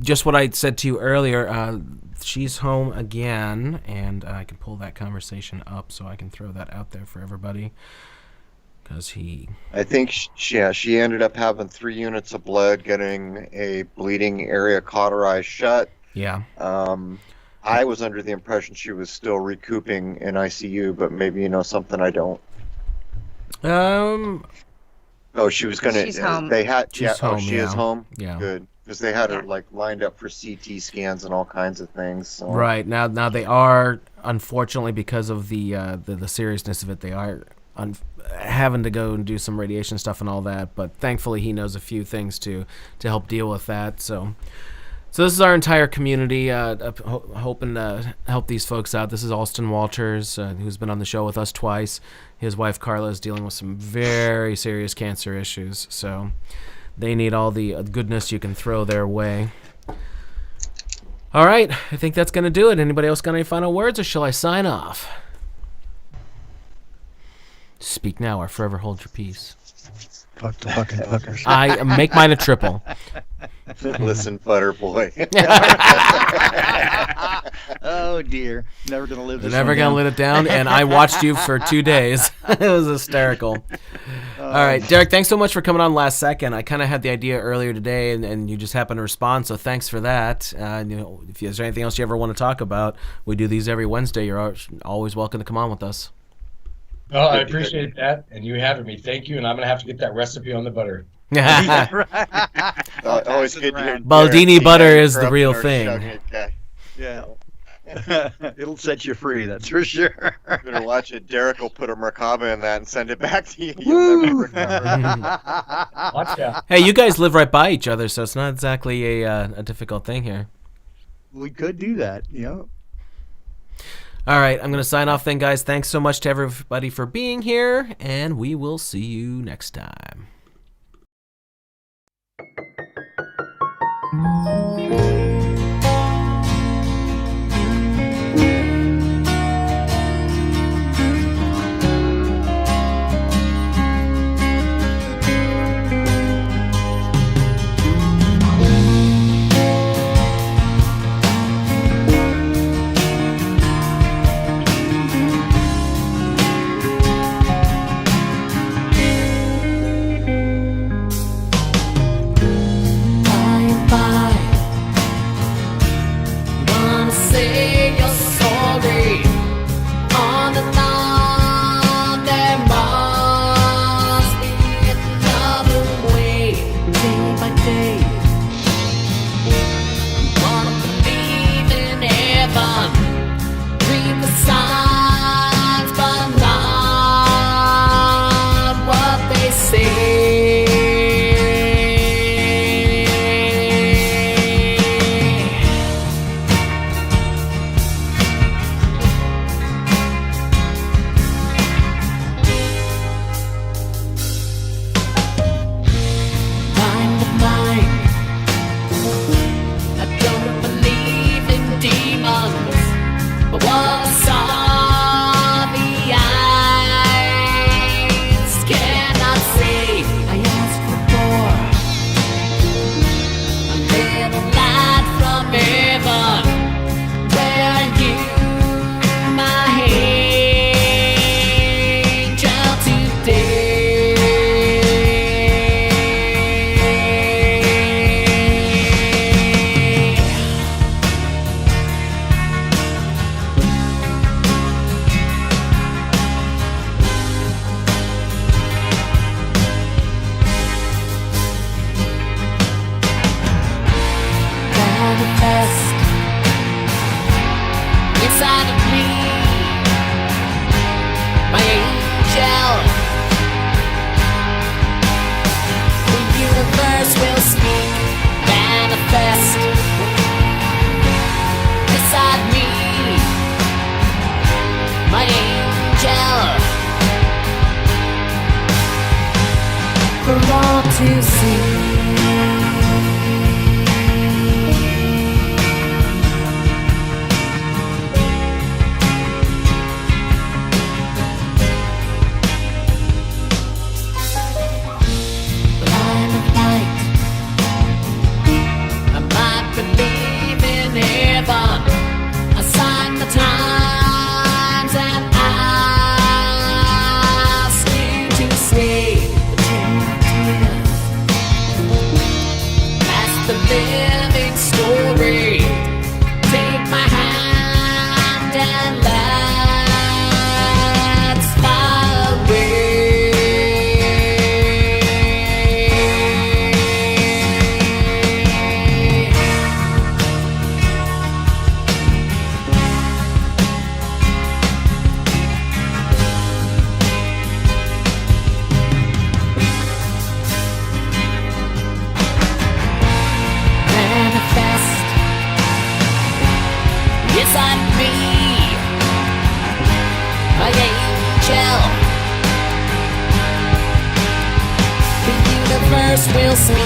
Just what I said to you earlier. She's home again, and I can pull that conversation up so I can throw that out there for everybody. I think she ended up having 3 units of blood, getting a bleeding area cauterized shut. Yeah. I was under the impression she was still recouping in ICU, but maybe you know something I don't. Oh, she was gonna. She's home. They had. She's home, she yeah. is home. Yeah. Good, because they had her lined up for CT scans and all kinds of things. So. Right now they are, unfortunately, because of the seriousness of it, they are having to go and do some radiation stuff and all that. But thankfully, he knows a few things to help deal with that. So this is our entire community hoping to help these folks out. This is Alston Walters, who's been on the show with us twice. His wife Carla is dealing with some very serious cancer issues, so they need all the goodness you can throw their way. All right, I think that's going to do it. Anybody else got any final words, or shall I sign off? Speak now or forever hold your peace. Fuck the fucking fuckers. I make mine a triple. Listen, butter boy. Oh dear, never gonna live this. Never gonna let it down. And I watched you for 2 days. It was hysterical. All right, Derek, thanks so much for coming on last second. I kind of had the idea earlier today, and you just happened to respond. So thanks for that. If there's anything else you ever want to talk about, we do these every Wednesday. You're always welcome to come on with us. Oh, I appreciate that, and you having me. Thank you, and I'm gonna have to get that recipe on the butter. Always good to hear. Baldini butter is the real thing. Okay. Yeah. It'll set you free, that's for sure. Better watch it. Derek will put a Merkaba in that and send it back to you. You'll never recover. Watch out. Hey, you guys live right by each other, so it's not exactly a difficult thing here. We could do that, All right, I'm going to sign off then, guys. Thanks so much to everybody for being here, and we will see you next time. To see. Will speak,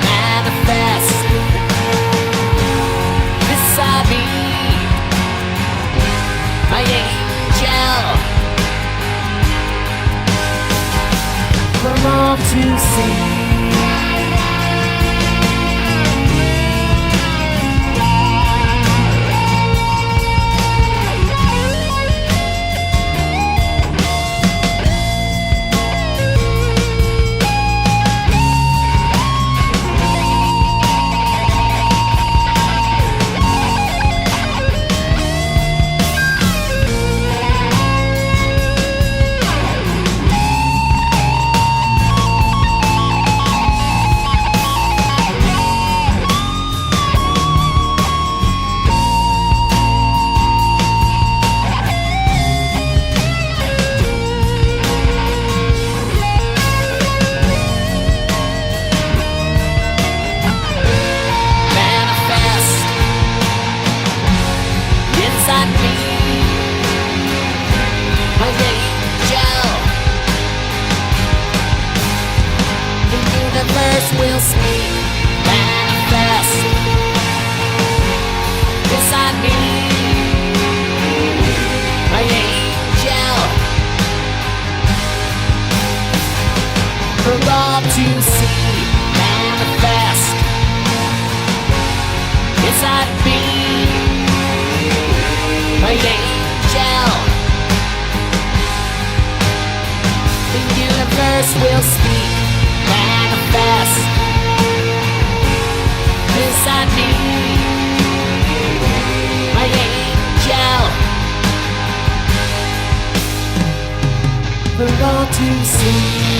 manifest beside me, my angel, for all to see. to see.